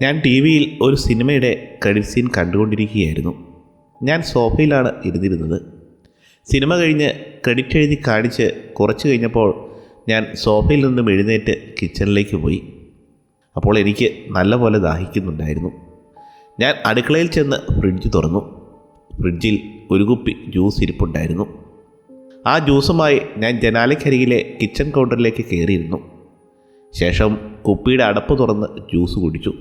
ഞാൻ ടി വിയിൽ ഒരു സിനിമയുടെ ക്രെഡിറ്റ് സീൻ കണ്ടുകൊണ്ടിരിക്കുകയായിരുന്നു. ഞാൻ സോഫയിലാണ് ഇരുന്നിരുന്നത്. സിനിമ കഴിഞ്ഞ് ക്രെഡിറ്റ് എഴുതി കാണിച്ച് കുറച്ച് കഴിഞ്ഞപ്പോൾ ഞാൻ സോഫയിൽ നിന്നും എഴുന്നേറ്റ് കിച്ചണിലേക്ക് പോയി. അപ്പോൾ എനിക്ക് നല്ലപോലെ ദാഹിക്കുന്നുണ്ടായിരുന്നു. ഞാൻ അടുക്കളയിൽ ചെന്ന് ഫ്രിഡ്ജ് തുറന്നു. ഫ്രിഡ്ജിൽ ഒരു കുപ്പി ജ്യൂസ് ഇരിപ്പുണ്ടായിരുന്നു. ആ ജ്യൂസുമായി ഞാൻ ജനാലയ്ക്കരികിലെ കിച്ചൺ കൗണ്ടറിലേക്ക് കയറിയിരുന്നു. ശേഷം കുപ്പിയുടെ അടപ്പ് തുറന്ന് ജ്യൂസ് കുടിച്ചു.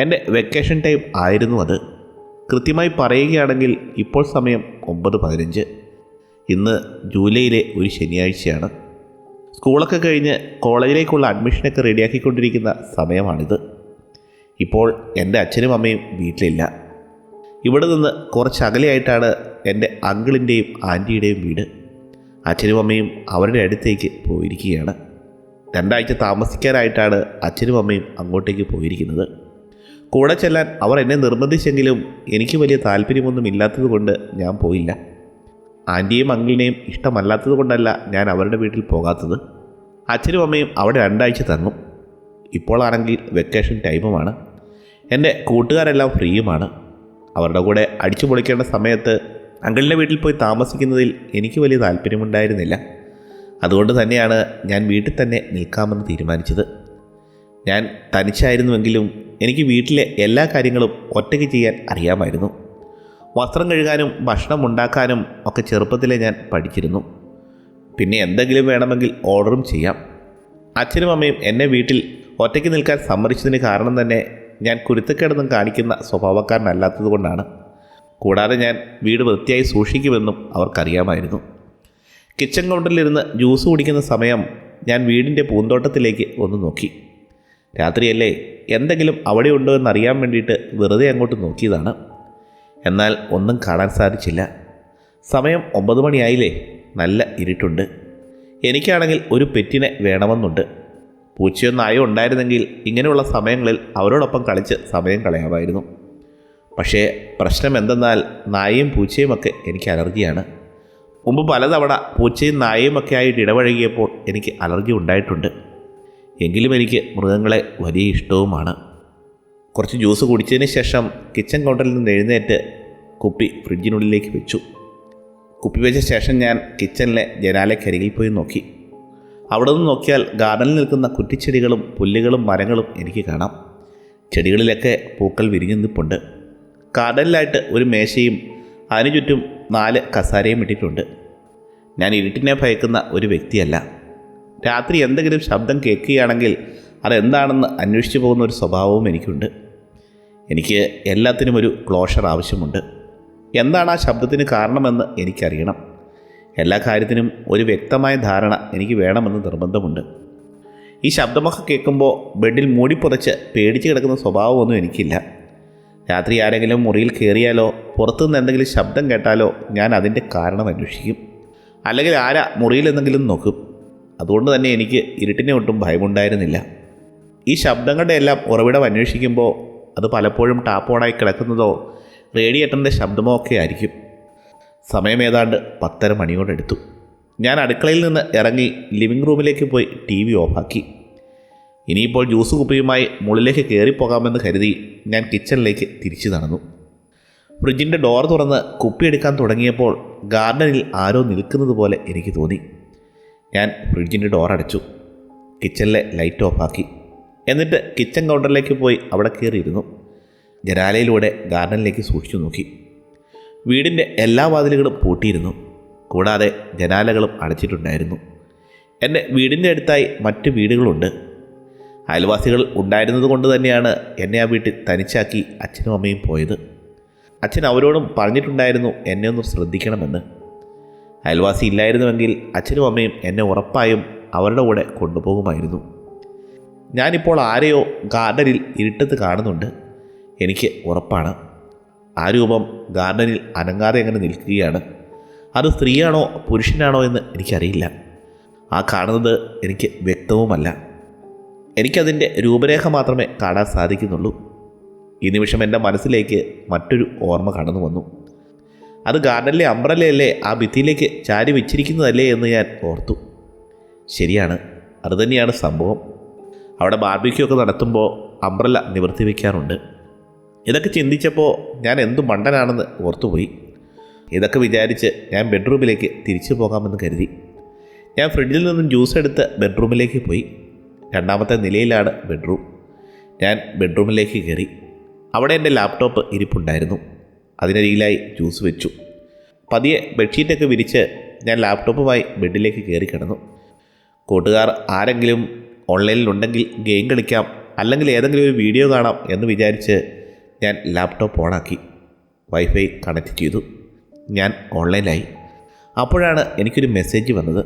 എൻ്റെ വെക്കേഷൻ ടൈം ആയിരുന്നു അത്. കൃത്യമായി പറയുകയാണെങ്കിൽ ഇപ്പോൾ സമയം 9:15. ഇന്ന് ജൂലൈയിലെ ഒരു ശനിയാഴ്ചയാണ്. സ്കൂളൊക്കെ കഴിഞ്ഞ് കോളേജിലേക്കുള്ള അഡ്മിഷനൊക്കെ റെഡിയാക്കിക്കൊണ്ടിരിക്കുന്ന സമയമാണിത്. ഇപ്പോൾ എൻ്റെ അച്ഛനും അമ്മയും വീട്ടിലില്ല. ഇവിടെ നിന്ന് കുറച്ച് അകലെയായിട്ടാണ് എൻ്റെ അങ്കിളിൻ്റെയും ആൻറ്റിയുടെയും വീട്. അച്ഛനും അമ്മയും അവരുടെ അടുത്തേക്ക് പോയിരിക്കുകയാണ്. 2 ആഴ്ച താമസിക്കാനായിട്ടാണ് അച്ഛനും അമ്മയും അങ്ങോട്ടേക്ക് പോയിരിക്കുന്നത്. കൂടെ ചെല്ലാൻ അവർ എന്നെ നിർബന്ധിച്ചെങ്കിലും എനിക്ക് വലിയ താല്പര്യമൊന്നും ഇല്ലാത്തത് കൊണ്ട് ഞാൻ പോയില്ല. ആൻറ്റിയും അങ്കിളിനെയും ഇഷ്ടമല്ലാത്തത് കൊണ്ടല്ല ഞാൻ അവരുടെ വീട്ടിൽ പോകാത്തത്. അച്ഛനും അമ്മയും അവിടെ 2 ആഴ്ച തങ്ങും. ഇപ്പോഴാണെങ്കിൽ വെക്കേഷൻ ടൈമുമാണ്. എൻ്റെ കൂട്ടുകാരെല്ലാം ഫ്രീയുമാണ്. അവരുടെ കൂടെ അടിച്ചു പൊളിക്കേണ്ട സമയത്ത് അങ്കിളിൻ്റെ വീട്ടിൽ പോയി താമസിക്കുന്നതിൽ എനിക്ക് വലിയ താല്പര്യമുണ്ടായിരുന്നില്ല. അതുകൊണ്ട് തന്നെയാണ് ഞാൻ വീട്ടിൽ തന്നെ നിൽക്കാമെന്ന് തീരുമാനിച്ചത്. ഞാൻ തനിച്ചായിരുന്നുവെങ്കിലും എനിക്ക് വീട്ടിലെ എല്ലാ കാര്യങ്ങളും ഒറ്റയ്ക്ക് ചെയ്യാൻ അറിയാമായിരുന്നു. വസ്ത്രം കഴുകാനും ഭക്ഷണം ഉണ്ടാക്കാനും ഒക്കെ ചെറുപ്പത്തിലെ ഞാൻ പഠിച്ചിരുന്നു. പിന്നെ എന്തെങ്കിലും വേണമെങ്കിൽ ഓർഡറും ചെയ്യാം. അച്ഛനും അമ്മയും എന്നെ വീട്ടിൽ ഒറ്റയ്ക്ക് നിൽക്കാൻ സമ്മതിച്ചതിന് കാരണം തന്നെ ഞാൻ കുരുത്തക്കേടൊന്നും കാണിക്കുന്ന സ്വഭാവക്കാരനല്ലാത്തത് കൊണ്ടാണ്. കൂടാതെ ഞാൻ വീട് വൃത്തിയായി സൂക്ഷിക്കുമെന്നും അവർക്കറിയാമായിരുന്നു. കിച്ചൺ കൗണ്ടറിലിരുന്ന് ജ്യൂസ് കുടിക്കുന്ന സമയം ഞാൻ വീടിൻ്റെ പൂന്തോട്ടത്തിലേക്ക് ഒന്ന് നോക്കി. രാത്രിയല്ലേ, എന്തെങ്കിലും അവിടെ ഉണ്ടോ എന്നറിയാൻ വേണ്ടിയിട്ട് വെറുതെ അങ്ങോട്ട് നോക്കിയതാണ്. എന്നാൽ ഒന്നും കാണാൻ സാധിച്ചില്ല. സമയം 9 മണിയായില്ലേ, നല്ല ഇരുട്ടുണ്ട്. എനിക്കാണെങ്കിൽ ഒരു പെറ്റിനെ വേണമെന്നുണ്ട്. പൂച്ചയോ നായോ ഉണ്ടായിരുന്നെങ്കിൽ ഇങ്ങനെയുള്ള സമയങ്ങളിൽ അവരോടൊപ്പം കളിച്ച് സമയം കളയാമായിരുന്നു. പക്ഷേ പ്രശ്നം എന്തെന്നാൽ നായയും പൂച്ചയുമൊക്കെ എനിക്ക് അലർജിയാണ്. മുമ്പ് പലതവണ പൂച്ചയും നായയും ഒക്കെ ആയിട്ട് ഇടപഴകിയപ്പോൾ എനിക്ക് അലർജി ഉണ്ടായിട്ടുണ്ട്. എങ്കിലും എനിക്ക് മൃഗങ്ങളെ വലിയ ഇഷ്ടവുമാണ്. കുറച്ച് ജ്യൂസ് കുടിച്ചതിന് ശേഷം കിച്ചൺ കൗണ്ടറിൽ നിന്ന് എഴുന്നേറ്റ് കുപ്പി ഫ്രിഡ്ജിനുള്ളിലേക്ക് വെച്ചു. കുപ്പി വെച്ച ശേഷം ഞാൻ കിച്ചണിലെ ജനാലയ്ക്കരികിൽ പോയി നോക്കി. അവിടെ നിന്ന് നോക്കിയാൽ ഗാർഡനിൽ നിൽക്കുന്ന കുറ്റിച്ചെടികളും പുല്ലുകളും മരങ്ങളും എനിക്ക് കാണാം. ചെടികളിലൊക്കെ പൂക്കൾ വിരിഞ്ഞു നിൽപ്പുണ്ട്. ഗാർഡനിലായിട്ട് ഒരു മേശയും അതിനു ചുറ്റും 4 കസാരയും ഇട്ടിട്ടുണ്ട്. ഞാൻ ഇരുട്ടിനെ ഭയക്കുന്ന ഒരു വ്യക്തിയല്ല. രാത്രി എന്തെങ്കിലും ശബ്ദം കേൾക്കുകയാണെങ്കിൽ അതെന്താണെന്ന് അന്വേഷിച്ചു പോകുന്ന ഒരു സ്വഭാവവും എനിക്കുണ്ട്. എനിക്ക് എല്ലാത്തിനും ഒരു ക്ലോഷർ ആവശ്യമുണ്ട്. എന്താണ് ആ ശബ്ദത്തിന് കാരണമെന്ന് എനിക്കറിയണം. എല്ലാ കാര്യത്തിനും ഒരു വ്യക്തമായ ധാരണ എനിക്ക് വേണമെന്ന് നിർബന്ധമുണ്ട്. ഈ ശബ്ദമൊക്കെ കേൾക്കുമ്പോൾ ബെഡിൽ മൂടിപ്പുതച്ച് പേടിച്ച് കിടക്കുന്ന സ്വഭാവമൊന്നും എനിക്കില്ല. രാത്രി ആരെങ്കിലും മുറിയിൽ കയറിയാലോ പുറത്തുനിന്ന് എന്തെങ്കിലും ശബ്ദം കേട്ടാലോ ഞാൻ അതിൻ്റെ കാരണം അന്വേഷിക്കും. അല്ലെങ്കിൽ ആരാ മുറിയിൽ എന്തെങ്കിലും നോക്കും. അതുകൊണ്ട് തന്നെ എനിക്ക് ഇരുട്ടിനെ ഒട്ടും ഭയമുണ്ടായിരുന്നില്ല. ഈ ശബ്ദങ്ങളുടെ എല്ലാം ഉറവിടം അന്വേഷിക്കുമ്പോൾ അത് പലപ്പോഴും ടാപ്പ് ഓണായി കിടക്കുന്നതോ റേഡിയേറ്ററിൻ്റെ ശബ്ദമോ ഒക്കെ ആയിരിക്കും. സമയം ഏതാണ്ട് 10:30 മണിയോടെടുത്തു. ഞാൻ അടുക്കളയിൽ നിന്ന് ഇറങ്ങി ലിവിംഗ് റൂമിലേക്ക് പോയി TV ഓഫാക്കി. ഇനിയിപ്പോൾ ജ്യൂസ് കുപ്പിയുമായി മുകളിലേക്ക് കയറിപ്പോകാമെന്ന് കരുതി ഞാൻ കിച്ചണിലേക്ക് തിരിച്ചു നടന്നു. ഫ്രിഡ്ജിൻ്റെ ഡോർ തുറന്ന് കുപ്പിയെടുക്കാൻ തുടങ്ങിയപ്പോൾ ഗാർഡനിൽ ആരോ നിൽക്കുന്നത് പോലെ എനിക്ക് തോന്നി. ഞാൻ ഫ്രിഡ്ജിൻ്റെ ഡോർ അടച്ചു. കിച്ചണിലെ ലൈറ്റ് ഓഫാക്കി. എന്നിട്ട് കിച്ചൺ കൗണ്ടറിലേക്ക് പോയി അവിടെ കയറിയിരുന്നു. ജനാലയിലൂടെ ഗാർഡനിലേക്ക് സൂക്ഷിച്ചു നോക്കി. വീടിൻ്റെ എല്ലാ വാതിലുകളും പൂട്ടിയിരുന്നു. കൂടാതെ ജനാലകളും അടച്ചിട്ടുണ്ടായിരുന്നു. എൻ്റെ വീടിൻ്റെ അടുത്തായി മറ്റ് വീടുകളുണ്ട്. അയൽവാസികൾ ഉണ്ടായിരുന്നത് കൊണ്ട് തന്നെയാണ് എന്നെ ആ വീട്ടിൽ തനിച്ചാക്കി അച്ഛനും അമ്മയും പോയത്. അച്ഛൻ അവരോടും പറഞ്ഞിട്ടുണ്ടായിരുന്നു എന്നെ ഒന്ന് ശ്രദ്ധിക്കണമെന്ന്. അയൽവാസി ഇല്ലായിരുന്നുവെങ്കിൽ അച്ഛനും അമ്മയും എന്നെ ഉറപ്പായും അവരുടെ കൂടെ കൊണ്ടുപോകുമായിരുന്നു. ഞാനിപ്പോൾ ആരെയോ ഗാർഡനിൽ ഇരുട്ടത്ത് കാണുന്നുണ്ട്. എനിക്ക് ഉറപ്പാണ് ആ രൂപം ഗാർഡനിൽ അനങ്ങാതെ എങ്ങനെ നിൽക്കുകയാണ്. അത് സ്ത്രീയാണോ പുരുഷനാണോ എന്ന് എനിക്കറിയില്ല. ആ കാണുന്നത് എനിക്ക് വ്യക്തവുമല്ല. എനിക്കതിൻ്റെ രൂപരേഖ മാത്രമേ കാണാൻ സാധിക്കുന്നുള്ളൂ. ഈ നിമിഷം എൻ്റെ മനസ്സിലേക്ക് മറ്റൊരു ഓർമ്മ കടന്നു വന്നു. അത് ഗാർഡനിലെ അംബ്രല്ലയല്ലേ ആ ഭിത്തിയിലേക്ക് ചാരി വെച്ചിരിക്കുന്നതല്ലേ എന്ന് ഞാൻ ഓർത്തു. ശരിയാണ്, അതുതന്നെയാണ് സംഭവം. അവിടെ ബാർബിക്യൂ ഒക്കെ നടത്തുമ്പോൾ അംബ്രല്ല നിവർത്തി വയ്ക്കാറുണ്ട്. ഇതൊക്കെ ചിന്തിച്ചപ്പോൾ ഞാൻ എന്തു മണ്ടനാണെന്ന് ഓർത്തുപോയി. ഇതൊക്കെ വിചാരിച്ച് ഞാൻ ബെഡ്റൂമിലേക്ക് തിരിച്ചു പോകാമെന്ന് കരുതി. ഞാൻ ഫ്രിഡ്ജിൽ നിന്നും ജ്യൂസ് എടുത്ത് ബെഡ്റൂമിലേക്ക് പോയി. 2ാമത്തെ നിലയിലാണ് ബെഡ്റൂം. ഞാൻ ബെഡ്റൂമിലേക്ക് കയറി. അവിടെ എൻ്റെ ലാപ്ടോപ്പ് ഇരിപ്പുണ്ടായിരുന്നു. അതിനരികിലായി ജ്യൂസ് വെച്ചു. പതിയെ ബെഡ്ഷീറ്റൊക്കെ വിരിച്ച് ഞാൻ ലാപ്ടോപ്പുമായി ബെഡിലേക്ക് കയറി കിടന്നു. കൂട്ടുകാർ ആരെങ്കിലും ഓൺലൈനിലുണ്ടെങ്കിൽ ഗെയിം കളിക്കാം, അല്ലെങ്കിൽ ഏതെങ്കിലും ഒരു വീഡിയോ കാണാം എന്ന് വിചാരിച്ച് ഞാൻ ലാപ്ടോപ്പ് ഓണാക്കി വൈഫൈ കണക്ട് ചെയ്തു. ഞാൻ ഓൺലൈനിലായി. അപ്പോഴാണ് എനിക്കൊരു മെസ്സേജ് വന്നത്.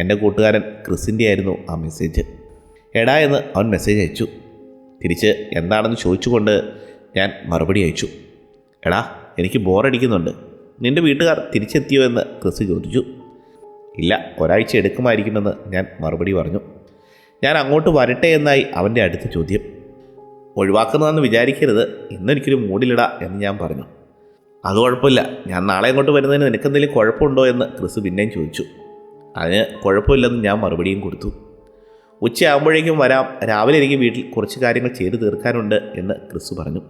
എൻ്റെ കൂട്ടുകാരൻ ക്രിസിൻ്റെ ആയിരുന്നു ആ മെസ്സേജ്. എടാ എന്ന് അവൻ മെസ്സേജ് അയച്ചു. തിരിച്ച് എന്താണെന്ന് ചോദിച്ചുകൊണ്ട് ഞാൻ മറുപടി അയച്ചു. എടാ, എനിക്ക് ബോറടിക്കുന്നുണ്ട്. നിൻ്റെ വീട്ടുകാർ തിരിച്ചെത്തിയോ എന്ന് ക്രിസ് ചോദിച്ചു. ഇല്ല, ഒരാഴ്ച എടുക്കുമായിരിക്കുമെന്ന് ഞാൻ മറുപടി പറഞ്ഞു. ഞാൻ അങ്ങോട്ട് വരട്ടെ എന്നായി അവൻ്റെ അടുത്ത ചോദ്യം. ഒഴിവാക്കുന്നതെന്ന് വിചാരിക്കരുത്, ഇന്നെനിക്കൊരു മൂഡിലിടാ എന്ന് ഞാൻ പറഞ്ഞു. അത് കുഴപ്പമില്ല, ഞാൻ നാളെ അങ്ങോട്ട് വരുന്നതിന് നിനക്കെന്തെങ്കിലും കുഴപ്പമുണ്ടോ എന്ന് ക്രിസ് പിന്നെയും ചോദിച്ചു. അതിന് കുഴപ്പമില്ലെന്ന് ഞാൻ മറുപടിയും കൊടുത്തു. ഉച്ചയാകുമ്പോഴേക്കും വരാം, രാവിലെ എനിക്ക് വീട്ടിൽ കുറച്ച് കാര്യങ്ങൾ ചെയ്തു തീർക്കാനുണ്ട് എന്ന് ക്രിസ് പറഞ്ഞു.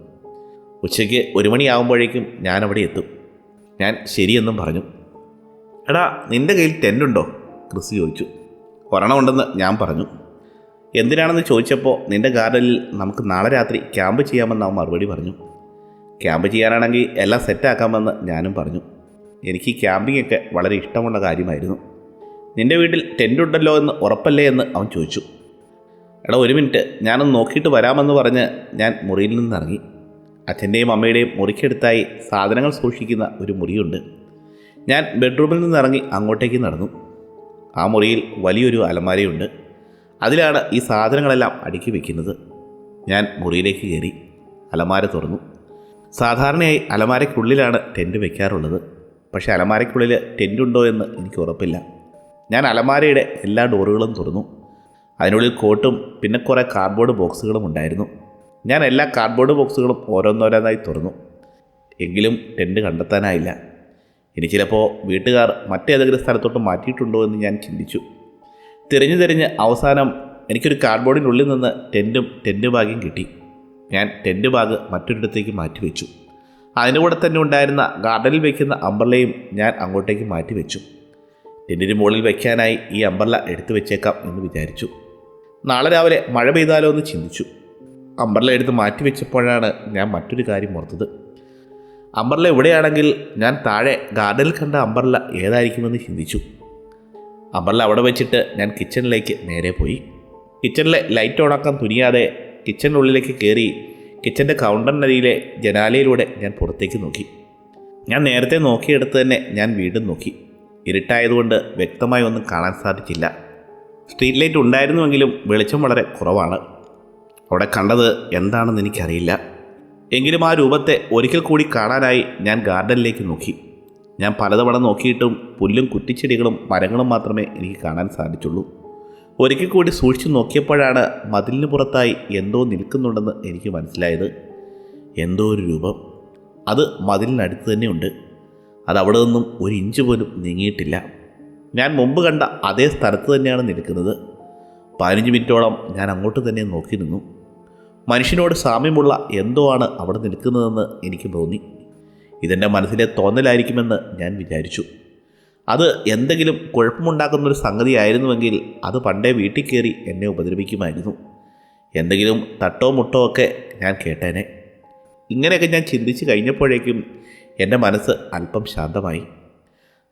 ഉച്ചയ്ക്ക് 1 മണിയാകുമ്പോഴേക്കും ഞാൻ അവിടെ എത്തും. ഞാൻ ശരിയെന്നും പറഞ്ഞു. എടാ, നിൻ്റെ കയ്യിൽ ടെൻ്റുണ്ടോ? ക്രിസ് ചോദിച്ചു. ഒരെണ്ണമുണ്ടെന്ന് ഞാൻ പറഞ്ഞു. എന്തിനാണെന്ന് ചോദിച്ചപ്പോൾ നിൻ്റെ ഗാർഡനിൽ നമുക്ക് നാളെ രാത്രി ക്യാമ്പ് ചെയ്യാമെന്ന് അവൻ മറുപടി പറഞ്ഞു. ക്യാമ്പ് ചെയ്യാനാണെങ്കിൽ എല്ലാം സെറ്റാക്കാമെന്ന് ഞാനും പറഞ്ഞു. എനിക്ക് ക്യാമ്പിംഗ് ഒക്കെ വളരെ ഇഷ്ടമുള്ള കാര്യമായിരുന്നു. നിൻ്റെ വീട്ടിൽ ടെൻ്റ് ഉണ്ടല്ലോ എന്ന് ഉറപ്പല്ലേ എന്ന് അവൻ ചോദിച്ചു. എടാ, 1 മിനിറ്റ്, ഞാനൊന്ന് നോക്കിയിട്ട് വരാമെന്ന് പറഞ്ഞ് ഞാൻ മുറിയിൽ നിന്നിറങ്ങി. അച്ഛൻ്റെയും അമ്മയുടെയും മുറിക്കടുത്തായി സാധനങ്ങൾ സൂക്ഷിക്കുന്ന ഒരു മുറിയുണ്ട്. ഞാൻ ബെഡ്റൂമിൽ നിന്നിറങ്ങി അങ്ങോട്ടേക്ക് നടന്നു. ആ മുറിയിൽ വലിയൊരു അലമാരയുണ്ട്. അതിലാണ് ഈ സാധനങ്ങളെല്ലാം അടുക്കി വയ്ക്കുന്നത്. ഞാൻ മുറിയിലേക്ക് കയറി അലമാര തുറന്നു. സാധാരണയായി അലമാരയ്ക്കുള്ളിലാണ് ടെൻറ്റ് വയ്ക്കാറുള്ളത്. പക്ഷേ അലമാരയ്ക്കുള്ളിൽ ടെൻ്റ് ഉണ്ടോ എന്ന് എനിക്ക് ഉറപ്പില്ല. ഞാൻ അലമാരയുടെ എല്ലാ ഡോറുകളും തുറന്നു. അതിനുള്ളിൽ കോട്ടും പിന്നെ കുറേ കാർഡ്ബോർഡ് ബോക്സുകളും ഉണ്ടായിരുന്നു. ഞാൻ എല്ലാ കാർഡ്ബോർഡ് ബോക്സുകളും ഓരോന്നോരോന്നായി തുറന്നു. എങ്കിലും ടെൻ്റ് കണ്ടെത്താനായില്ല. ഇനി ചിലപ്പോൾ വീട്ടുകാർ മറ്റേതെങ്കിലും സ്ഥലത്തോട്ട് മാറ്റിയിട്ടുണ്ടോ എന്ന് ഞാൻ ചിന്തിച്ചു. തിരഞ്ഞ് അവസാനം എനിക്കൊരു കാർഡ്ബോർഡിനുള്ളിൽ നിന്ന് ടെൻ്റ് ബാഗും കിട്ടി. ഞാൻ ടെൻ്റ് ബാഗ് മറ്റൊരിടത്തേക്ക് മാറ്റിവെച്ചു. അതിൻ്റെ കൂടെ തന്നെ ഉണ്ടായിരുന്ന ഗാർഡനിൽ വയ്ക്കുന്ന അംബ്രല്ലയും ഞാൻ അങ്ങോട്ടേക്ക് മാറ്റിവെച്ചു. ടെൻറ്റിന് മുകളിൽ വയ്ക്കാനായി ഈ അംബ്രല്ല എടുത്തു വെച്ചേക്കാം എന്ന് വിചാരിച്ചു. നാളെ രാവിലെ മഴ പെയ്താലോ എന്ന് ചിന്തിച്ചു. അംബ്രല്ല എടുത്ത് മാറ്റി വെച്ചപ്പോഴാണ് ഞാൻ മറ്റൊരു കാര്യം ഓർത്തത്. അംബ്രല്ല എവിടെയാണെങ്കിൽ ഞാൻ താഴെ ഗാർഡനിൽ കണ്ട അംബ്രല്ല ഏതായിരിക്കുമെന്ന് ചിന്തിച്ചു. അംബ്രല്ല അവിടെ വെച്ചിട്ട് ഞാൻ കിച്ചണിലേക്ക് നേരെ പോയി. കിച്ചണിലെ ലൈറ്റ് ഓണാക്കാൻ തുനിയാതെ കിച്ചണിനുള്ളിലേക്ക് കയറി കിച്ചൻ്റെ കൗണ്ടറിനരിയിലെ ജനാലയിലൂടെ ഞാൻ പുറത്തേക്ക് നോക്കി. ഞാൻ നേരത്തെ നോക്കിയെടുത്ത് തന്നെ ഞാൻ വീണ്ടും നോക്കി. ഇരുട്ടായതുകൊണ്ട് വ്യക്തമായി ഒന്നും കാണാൻ സാധിച്ചില്ല. സ്ട്രീറ്റ് ലൈറ്റ് ഉണ്ടായിരുന്നുവെങ്കിലും വെളിച്ചം വളരെ കുറവാണ്. അവിടെ കണ്ടത് എന്താണെന്ന് എനിക്കറിയില്ല. എങ്കിലും ആ രൂപത്തെ ഒരിക്കൽ കൂടി കാണാനായി ഞാൻ ഗാർഡനിലേക്ക് നോക്കി. ഞാൻ പലതവണ നോക്കിയിട്ടും പുല്ലും കുറ്റിച്ചെടികളും മരങ്ങളും മാത്രമേ എനിക്ക് കാണാൻ സാധിച്ചുള്ളൂ. ഒരിക്കൽ കൂടി സൂക്ഷിച്ചു നോക്കിയപ്പോഴാണ് മതിലിന് പുറത്തായി എന്തോ നിൽക്കുന്നുണ്ടെന്ന് എനിക്ക് മനസ്സിലായത്. എന്തോ ഒരു രൂപം. അത് മതിലിനടുത്ത് തന്നെയുണ്ട്. അതവിടെ നിന്നും 1 ഇഞ്ച് പോലും നീങ്ങിയിട്ടില്ല. ഞാൻ മുമ്പ് കണ്ട അതേ സ്ഥലത്ത് തന്നെയാണ് നിൽക്കുന്നത്. 15 മിനിറ്റോളം ഞാൻ അങ്ങോട്ട് തന്നെ നോക്കി നിന്നു. മനുഷ്യനോട് സാമ്യമുള്ള എന്തോ ആണ് അവിടെ നിൽക്കുന്നതെന്ന് എനിക്ക് തോന്നി. ഇതെൻ്റെ മനസ്സിലെ തോന്നലായിരിക്കുമെന്ന് ഞാൻ വിചാരിച്ചു. അത് എന്തെങ്കിലും കുഴപ്പമുണ്ടാക്കുന്നൊരു സംഗതിയായിരുന്നുവെങ്കിൽ അത് പണ്ടേ വീട്ടിൽ കയറി എന്നെ ഉപദ്രവിക്കുമായിരുന്നു. എന്തെങ്കിലും തട്ടോ മുട്ടോ ഒക്കെ ഞാൻ കേട്ടേനെ. ഇങ്ങനെയൊക്കെ ഞാൻ ചിന്തിച്ച് കഴിഞ്ഞപ്പോഴേക്കും എൻ്റെ മനസ്സ് അല്പം ശാന്തമായി.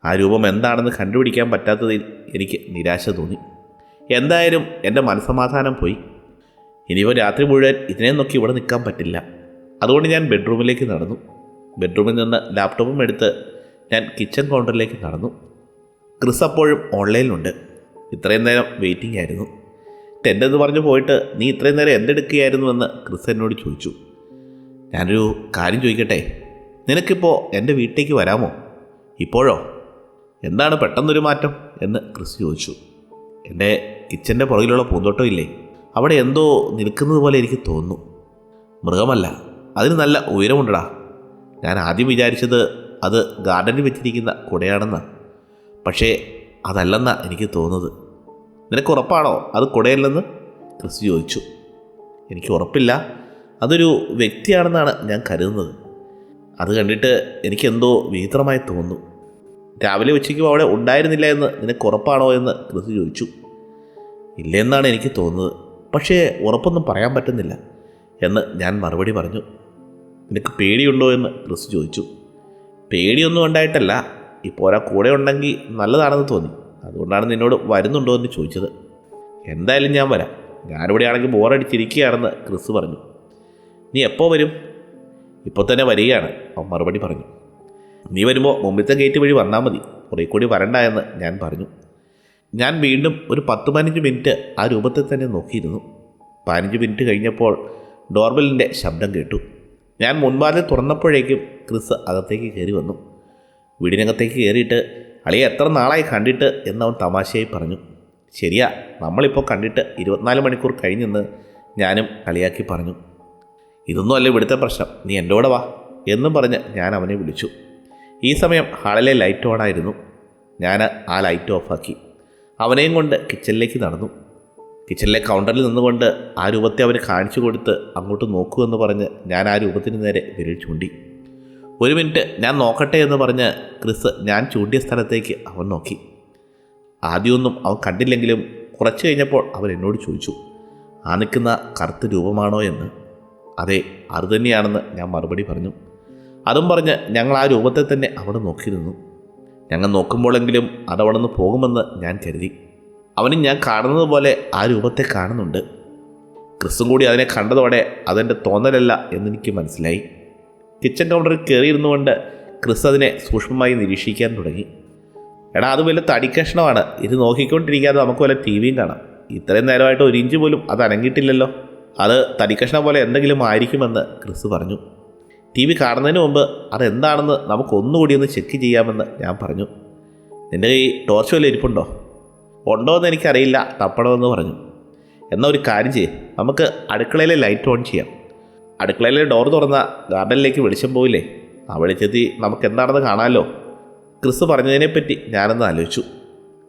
ആ രൂപം എന്താണെന്ന് കണ്ടുപിടിക്കാൻ പറ്റാത്തതിൽ എനിക്ക് നിരാശ തോന്നി. എന്തായാലും എൻ്റെ മനസ്സമാധാനം പോയി. ഇനിയിപ്പോൾ രാത്രി മുഴുവൻ ഇതിനെ നോക്കി ഇവിടെ നിൽക്കാൻ പറ്റില്ല. അതുകൊണ്ട് ഞാൻ ബെഡ്റൂമിലേക്ക് നടന്നു. ബെഡ്റൂമിൽ നിന്ന് ലാപ്ടോപ്പും എടുത്ത് ഞാൻ കിച്ചൺ കൗണ്ടറിലേക്ക് നടന്നു. ക്രിസ് അപ്പോഴും ഓൺലൈനിലുണ്ട്. ഇത്രയും നേരം വെയിറ്റിംഗ് ആയിരുന്നു. ടെൻ്റെന്ന് പറഞ്ഞു പോയിട്ട് നീ ഇത്രയും നേരം എന്തെടുക്കുകയായിരുന്നുവെന്ന് ക്രിസ് എന്നോട് ചോദിച്ചു. ഞാനൊരു കാര്യം ചോദിക്കട്ടെ, നിനക്കിപ്പോൾ എൻ്റെ വീട്ടിലേക്ക് വരാമോ? ഇപ്പോഴോ? എന്താണ് പെട്ടെന്നൊരു മാറ്റം എന്ന് ക്രിസ് ചോദിച്ചു. എൻ്റെ കിച്ചൻ്റെ പുറകിലുള്ള പൂന്തോട്ടം ഇല്ലേ, അവിടെ എന്തോ നിൽക്കുന്നത് പോലെ എനിക്ക് തോന്നുന്നു. മൃഗമല്ല, അതിന് നല്ല ഉയരമുണ്ടടാ. ഞാൻ ആദ്യം വിചാരിച്ചത് അത് ഗാർഡനിൽ വെച്ചിരിക്കുന്ന കുടയാണെന്നാണ്. പക്ഷേ അതല്ലെന്നാണ് എനിക്ക് തോന്നുന്നത്. നിനക്ക് ഉറപ്പാണോ അത് കുടയല്ലെന്ന്? ക്രിസ് ചോദിച്ചു. എനിക്ക് ഉറപ്പില്ല. അതൊരു വ്യക്തിയാണെന്നാണ് ഞാൻ കരുതുന്നത്. അത് കണ്ടിട്ട് എനിക്കെന്തോ വിചിത്രമായി തോന്നുന്നു. രാവിലെ ഉച്ചയ്ക്കും അവിടെ ഉണ്ടായിരുന്നില്ല എന്ന് നിനക്ക് ഉറപ്പാണോ എന്ന് ക്രിസ് ചോദിച്ചു. ഇല്ലെന്നാണ് എനിക്ക് തോന്നുന്നത്, പക്ഷേ ഉറപ്പൊന്നും പറയാൻ പറ്റുന്നില്ല എന്ന് ഞാൻ മറുപടി പറഞ്ഞു. നിനക്ക് പേടിയുണ്ടോ എന്ന് ക്രിസ് ചോദിച്ചു. പേടിയൊന്നും ഉണ്ടായിട്ടല്ല, ഇപ്പോൾ ഒരാൾ കൂടെ ഉണ്ടെങ്കിൽ നല്ലതാണെന്ന് തോന്നി, അതുകൊണ്ടാണ് നിന്നോട് വരുന്നുണ്ടോ എന്ന് ചോദിച്ചത്. എന്തായാലും ഞാൻ വരാം, ഞാനിവിടെ ആണെങ്കിൽ ബോറടിച്ചിരിക്കുകയാണെന്ന് ക്രിസ് പറഞ്ഞു. നീ എപ്പോൾ വരും? ഇപ്പോൾ തന്നെ വരികയാണ്, അവൻ മറുപടി പറഞ്ഞു. നീ വരുമ്പോൾ മുമ്പത്തെ ഗേറ്റ് വഴി വന്നാൽ മതി, കുറേ കൂടി വരണ്ട എന്ന് ഞാൻ പറഞ്ഞു. ഞാൻ വീണ്ടും ഒരു 10-15 മിനിറ്റ് ആ രൂപത്തെ തന്നെ നോക്കിയിരുന്നു. 15 മിനിറ്റ് കഴിഞ്ഞപ്പോൾ ഡോർബെല്ലിൻ്റെ ശബ്ദം കേട്ടു. ഞാൻ മുൻവാതിൽ തുറന്നപ്പോഴേക്കും ക്രിസ് അകത്തേക്ക് കയറി വന്നു. വീടിനകത്തേക്ക് കയറിയിട്ട് അളിയെ എത്ര നാളായി കണ്ടിട്ട് എന്നവൻ തമാശയായി പറഞ്ഞു. ശരിയാ, നമ്മളിപ്പോൾ കണ്ടിട്ട് 24 മണിക്കൂർ കഴിഞ്ഞെന്ന് ഞാനും കളിയാക്കി പറഞ്ഞു. ഇതൊന്നും അല്ല ഇവിടുത്തെ പ്രശ്നം, നീ എൻ്റെ കൂടെ വാ എന്നും പറഞ്ഞ് ഞാൻ അവനെ വിളിച്ചു. ഈ സമയം ഹാളിലെ ലൈറ്റ് ഓണായിരുന്നു. ഞാൻ ആ ലൈറ്റ് ഓഫാക്കി അവനെയും കൊണ്ട് കിച്ചണിലേക്ക് നടന്നു. കിച്ചണിലെ കൗണ്ടറിൽ നിന്നുകൊണ്ട് ആ രൂപത്തെ അവന് കാണിച്ചു കൊടുത്ത് അങ്ങോട്ട് നോക്കൂ എന്ന് പറഞ്ഞ് ഞാൻ ആ രൂപത്തിന് നേരെ വിരൽ ചൂണ്ടി. 1 മിനിറ്റ് ഞാൻ നോക്കട്ടെ എന്ന് പറഞ്ഞ് ക്രിസ് ഞാൻ ചൂണ്ടിയ സ്ഥലത്തേക്ക് അവൻ നോക്കി. ആദ്യമൊന്നും അവൻ കണ്ടില്ലെങ്കിലും കുറച്ച് കഴിഞ്ഞപ്പോൾ അവൻ എന്നോട് ചോദിച്ചു, ആ നിൽക്കുന്ന കറുത്ത രൂപമാണോ എന്ന്. അതെ, അത് തന്നെയാണെന്ന് ഞാൻ മറുപടി പറഞ്ഞു. അതും പറഞ്ഞ് ഞങ്ങൾ ആ രൂപത്തെ തന്നെ അവിടെ നോക്കിയിരുന്നു. ഞങ്ങൾ നോക്കുമ്പോഴെങ്കിലും അതവിടെ നിന്ന് പോകുമെന്ന് ഞാൻ കരുതി. അവനും ഞാൻ കാണുന്നത് പോലെ ആ രൂപത്തെ കാണുന്നുണ്ട്. ക്രിസും കൂടി അതിനെ കണ്ടതോടെ അതെൻ്റെ തോന്നലല്ല എന്നെനിക്ക് മനസ്സിലായി. കിച്ചൺ കൗണ്ടറിൽ കയറിയിരുന്നു കൊണ്ട് ക്രിസ് അതിനെ സൂക്ഷ്മമായി നിരീക്ഷിക്കാൻ തുടങ്ങി. എടാ, അത് വല്ല തടിക്കഷ്ണമാണ്, ഇത് നോക്കിക്കൊണ്ടിരിക്കാതെ നമുക്ക് വല്ല ടി വിയും കാണാം. ഇത്രയും നേരമായിട്ട് 1 ഇഞ്ച് പോലും അത് അനങ്ങിയിട്ടില്ലല്ലോ. അത് തടിക്കഷ്ണം പോലെ എന്തെങ്കിലും ആയിരിക്കുമെന്ന് ക്രിസ് പറഞ്ഞു. ടി വി കാണുന്നതിന് മുമ്പ് അതെന്താണെന്ന് നമുക്കൊന്നുകൂടി ഒന്ന് ചെക്ക് ചെയ്യാമെന്ന് ഞാൻ പറഞ്ഞു. നിൻ്റെ കൈ ടോർച്ച് വല്ല ഇരിപ്പുണ്ടോ? ഉണ്ടോ എന്ന് എനിക്കറിയില്ല, തപ്പണമെന്ന് പറഞ്ഞു. എന്നാൽ ഒരു കാര്യം ചെയ്യ്, നമുക്ക് അടുക്കളയിലെ ലൈറ്റ് ഓൺ ചെയ്യാം. അടുക്കളയിലെ ഡോർ തുറന്ന ഗാർഡനിലേക്ക് വെളിച്ചം പോയില്ലേ, ആ വെളിച്ചത്തിൽ നമുക്ക് എന്താണെന്ന് കാണാമല്ലോ. ക്രിസ് പറഞ്ഞതിനെപ്പറ്റി ഞാനൊന്ന് ആലോചിച്ചു.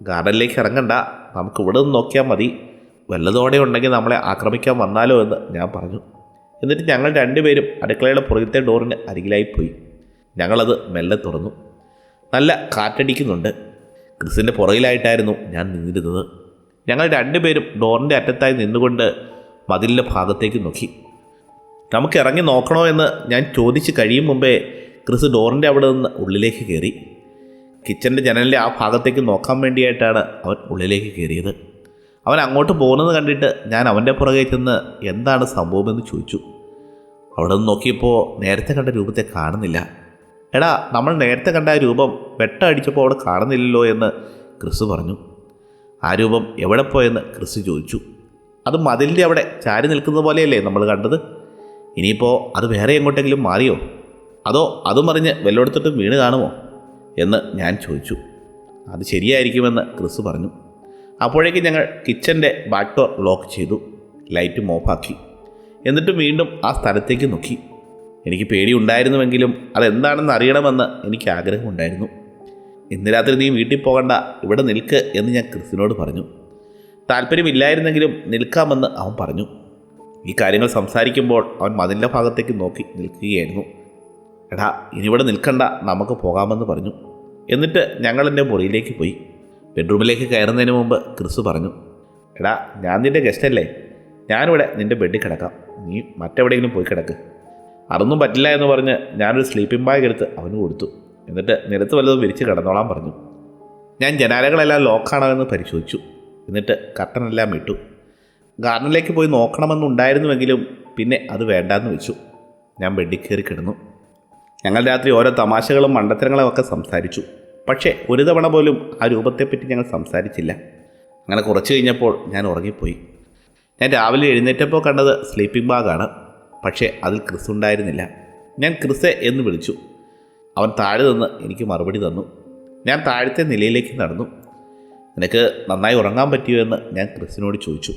ഗാർഡനിലേക്ക് ഇറങ്ങണ്ട, നമുക്ക് ഇവിടെ നിന്ന് നോക്കിയാൽ മതി, വല്ലതോടെ ഉണ്ടെങ്കിൽ നമ്മളെ ആക്രമിക്കാൻ വന്നാലോ എന്ന് ഞാൻ പറഞ്ഞു. എന്നിട്ട് ഞങ്ങൾ 2 പേരും അടുക്കളയുടെ പുറകത്തെ ഡോറിന് അരികിലായിപ്പോയി. ഞങ്ങളത് മെല്ലെ തുറന്നു. നല്ല കാറ്റടിക്കുന്നുണ്ട്. ക്രിസിൻ്റെ പുറകിലായിട്ടായിരുന്നു ഞാൻ നിന്നിരുന്നത്. ഞങ്ങൾ 2 പേരും ഡോറിൻ്റെ അറ്റത്തായി നിന്നുകൊണ്ട് മതിലിൻ്റെ ഭാഗത്തേക്ക് നോക്കി. നമുക്ക് ഇറങ്ങി നോക്കണോ എന്ന് ഞാൻ ചോദിച്ച് കഴിയും മുമ്പേ ക്രിസ് ഡോറിൻ്റെ അവിടെ നിന്ന് ഉള്ളിലേക്ക് കയറി. കിച്ചൻ്റെ ജനലിൻ്റെ ആ ഭാഗത്തേക്ക് നോക്കാൻ വേണ്ടിയായിട്ടാണ് അവൻ ഉള്ളിലേക്ക് കയറിയത്. അവൻ അങ്ങോട്ട് പോകുന്നത് കണ്ടിട്ട് ഞാൻ അവൻ്റെ പുറകെ ചെന്ന് എന്താണ് സംഭവമെന്ന് ചോദിച്ചു. അവിടെ നിന്ന് നോക്കിയപ്പോൾ നേരത്തെ കണ്ട രൂപത്തെ കാണുന്നില്ല. എടാ, നമ്മൾ നേരത്തെ കണ്ട ആ രൂപം വെട്ട അടിച്ചപ്പോൾ അവിടെ കാണുന്നില്ലല്ലോ എന്ന് ക്രിസ് പറഞ്ഞു. ആ രൂപം എവിടെ പോയെന്ന് ക്രിസ് ചോദിച്ചു. അത് മതിലിൻ്റെ അവിടെ ചാരി നിൽക്കുന്നത് പോലെയല്ലേ നമ്മൾ കണ്ടത്? ഇനിയിപ്പോൾ അത് വേറെ എങ്ങോട്ടെങ്കിലും മാറിയോ, അതോ അതും പറഞ്ഞ് വല്ലയിടത്തോട്ടും വീണ് കാണുമോ എന്ന് ഞാൻ ചോദിച്ചു. അത് ശരിയായിരിക്കുമെന്ന് ക്രിസ് പറഞ്ഞു. അപ്പോഴേക്കും ഞങ്ങൾ കിച്ചൻ്റെ ബാക്ക് ഡോർ ലോക്ക് ചെയ്തു, ലൈറ്റും ഓഫാക്കി. എന്നിട്ട് വീണ്ടും ആ സ്ഥലത്തേക്ക് നോക്കി. എനിക്ക് പേടിയുണ്ടായിരുന്നുവെങ്കിലും അതെന്താണെന്ന് അറിയണമെന്ന് എനിക്ക് ആഗ്രഹമുണ്ടായിരുന്നു. ഇന്ന് രാത്രി നീ വീട്ടിൽ പോകണ്ട, ഇവിടെ നിൽക്ക് എന്ന് ഞാൻ ക്രിസിനോട് പറഞ്ഞു. താല്പര്യമില്ലായിരുന്നെങ്കിലും നിൽക്കാമെന്ന് അവൻ പറഞ്ഞു. ഈ കാര്യങ്ങൾ സംസാരിക്കുമ്പോൾ അവൻ മതിലിൻ്റെ ഭാഗത്തേക്ക് നോക്കി നിൽക്കുകയായിരുന്നു. എടാ, ഇനിയിവിടെ നിൽക്കണ്ട, നമുക്ക് പോകാമെന്ന് പറഞ്ഞു. എന്നിട്ട് ഞങ്ങൾ എൻ്റെ മുറിയിലേക്ക് പോയി. ബെഡ്റൂമിലേക്ക് കയറുന്നതിന് മുമ്പ് ക്രിസ് പറഞ്ഞു, എടാ, ഞാൻ നിൻ്റെ ഗസ്റ്റല്ലേ, ഞാനിവിടെ നിൻ്റെ ബെഡിൽ കിടക്കാം, നീ മറ്റെവിടെയെങ്കിലും പോയി കിടക്ക്. അതൊന്നും പറ്റില്ല എന്ന് പറഞ്ഞ് ഞാനൊരു സ്ലീപ്പിംഗ് ബാഗ് എടുത്ത് അവന് കൊടുത്തു. എന്നിട്ട് നിലത്ത് വല്ലതും വിരിച്ച് കിടന്നോളാൻ പറഞ്ഞു. ഞാൻ ജനാലകളെല്ലാം ലോക്കാണോ എന്ന് പരിശോധിച്ചു. എന്നിട്ട് കർട്ടനെല്ലാം ഇട്ടു. ഗാർഡനിലേക്ക് പോയി നോക്കണമെന്നുണ്ടായിരുന്നുവെങ്കിലും പിന്നെ അത് വേണ്ടാന്ന് വെച്ചു. ഞാൻ ബെഡിൽ കയറി കിടന്നു. ഞങ്ങൾ രാത്രി ഓരോ തമാശകളും മണ്ടത്തരങ്ങളും ഒക്കെ സംസാരിച്ചു. പക്ഷേ ഒരു തവണ പോലും ആ രൂപത്തെപ്പറ്റി ഞങ്ങൾ സംസാരിച്ചില്ല. അങ്ങനെ കുറച്ച് കഴിഞ്ഞപ്പോൾ ഞാൻ ഉറങ്ങിപ്പോയി. ഞാൻ രാവിലെ എഴുന്നേറ്റപ്പോൾ കണ്ടത് സ്ലീപ്പിംഗ് ബാഗാണ്. പക്ഷേ അതിൽ ക്രിസ് ഉണ്ടായിരുന്നില്ല. ഞാൻ ക്രിസെ എന്ന് വിളിച്ചു. അവൻ താഴെ നിന്ന് എനിക്ക് മറുപടി തന്നു. ഞാൻ താഴത്തെ നിലയിലേക്ക് നടന്നു. നിനക്ക് നന്നായി ഉറങ്ങാൻ പറ്റിയോ എന്ന് ഞാൻ ക്രിസിനോട് ചോദിച്ചു.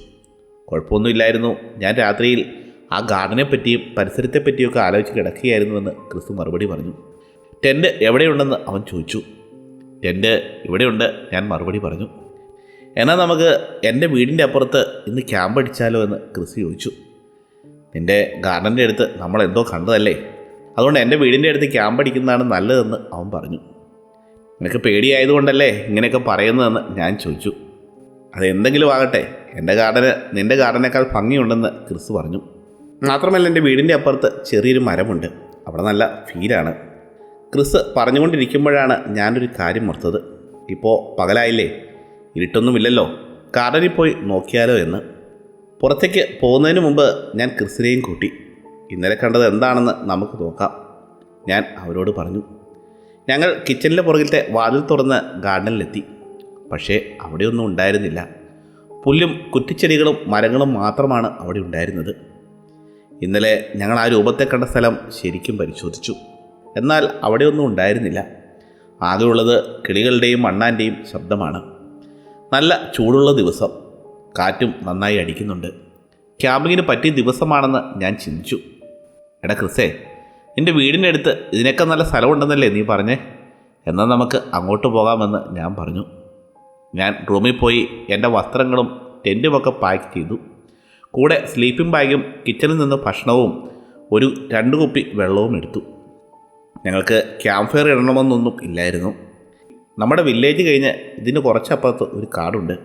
കുഴപ്പമൊന്നുമില്ലായിരുന്നു, ഞാൻ രാത്രിയിൽ ആ ഗാർഡനെ പറ്റിയും പരിസരത്തെപ്പറ്റിയൊക്കെ ആലോചിച്ച് കിടക്കുകയായിരുന്നുവെന്ന് ക്രിസ് മറുപടി പറഞ്ഞു. ടെൻറ്റ് എവിടെയുണ്ടെന്ന് അവൻ ചോദിച്ചു. ടെൻറ്റ് ഇവിടെയുണ്ട്, ഞാൻ മറുപടി പറഞ്ഞു. എന്നാൽ നമുക്ക് എൻ്റെ വീടിൻ്റെ അപ്പുറത്ത് ഇന്ന് ക്യാമ്പ് അടിച്ചാലോ എന്ന് ക്രിസ് ചോദിച്ചു. നിൻ്റെ ഗാർഡൻ്റെ അടുത്ത് നമ്മളെന്തോ കണ്ടതല്ലേ, അതുകൊണ്ട് എൻ്റെ വീടിൻ്റെ അടുത്ത് ക്യാമ്പ് അടിക്കുന്നതാണ് നല്ലതെന്ന് അവൻ പറഞ്ഞു. നിനക്ക് പേടിയായതുകൊണ്ടല്ലേ ഇങ്ങനെയൊക്കെ പറയുന്നതെന്ന് ഞാൻ ചോദിച്ചു. അതെന്തെങ്കിലും ആകട്ടെ, എൻ്റെ ഗാർഡന് നിൻ്റെ ഗാർഡനേക്കാൾ ഭംഗിയുണ്ടെന്ന് ക്രിസ് പറഞ്ഞു. മാത്രമല്ല എൻ്റെ വീടിൻ്റെ അപ്പുറത്ത് ചെറിയൊരു മരമുണ്ട്, അവിടെ നല്ല ഫീലാണ്. ക്രിസ് പറഞ്ഞുകൊണ്ടിരിക്കുമ്പോഴാണ് ഞാനൊരു കാര്യം ഓർത്തത്. ഇപ്പോൾ പകലായില്ലേ, ഇരുട്ടൊന്നുമില്ലല്ലോ, ഗാർഡനിൽ പോയി നോക്കിയാലോ എന്ന്. പുറത്തേക്ക് പോകുന്നതിന് മുമ്പ് ഞാൻ ക്രിസിനെയും കൂട്ടി. ഇന്നലെ കണ്ടത് എന്താണെന്ന് നമുക്ക് നോക്കാം, ഞാൻ അവരോട് പറഞ്ഞു. ഞങ്ങൾ കിച്ചണിലെ പുറകിലത്തെ വാതിൽ തുറന്ന് ഗാർഡനിലെത്തി. പക്ഷേ അവിടെയൊന്നും ഉണ്ടായിരുന്നില്ല. പുല്ലും കുറ്റിച്ചെടികളും മരങ്ങളും മാത്രമാണ് അവിടെ ഉണ്ടായിരുന്നത്. ഇന്നലെ ഞങ്ങൾ ആ രൂപത്തെ കണ്ട സ്ഥലം ശരിക്കും പരിശോധിച്ചു. എന്നാൽ അവിടെയൊന്നും ഉണ്ടായിരുന്നില്ല. ആകെയുള്ളത് കിളികളുടെയും അണ്ണാൻ്റെയും ശബ്ദമാണ്. നല്ല ചൂടുള്ള ദിവസം, കാറ്റും നന്നായി അടിക്കുന്നുണ്ട്. ക്യാമ്പിങ്ങിന് പറ്റിയ ദിവസമാണെന്ന് ഞാൻ ചിന്തിച്ചു. എടാ ക്രിസേ, നിൻ്റെ വീടിൻ്റെ അടുത്ത് ഇതിനൊക്കെ നല്ല സ്ഥലമുണ്ടെന്നല്ലേ നീ പറഞ്ഞേ? എന്നാൽ നമുക്ക് അങ്ങോട്ട് പോകാമെന്ന് ഞാൻ പറഞ്ഞു. ഞാൻ റൂമിൽ പോയി എൻ്റെ വസ്ത്രങ്ങളും ടെൻറ്റുമൊക്കെ പാക്ക് ചെയ്തു. കൂടെ സ്ലീപ്പിംഗ് ബാഗും കിച്ചണിൽ നിന്ന് ഭക്ഷണവും 2 കുപ്പി വെള്ളവും എടുത്തു. ഞങ്ങൾക്ക് ക്യാമ്പ് ഫയർ ഇടണമെന്നൊന്നും ഇല്ലായിരുന്നു. നമ്മുടെ വില്ലേജ് കഴിഞ്ഞ് ഇതിന് കുറച്ചപ്പുറത്ത് ഒരു കാടുണ്ട്,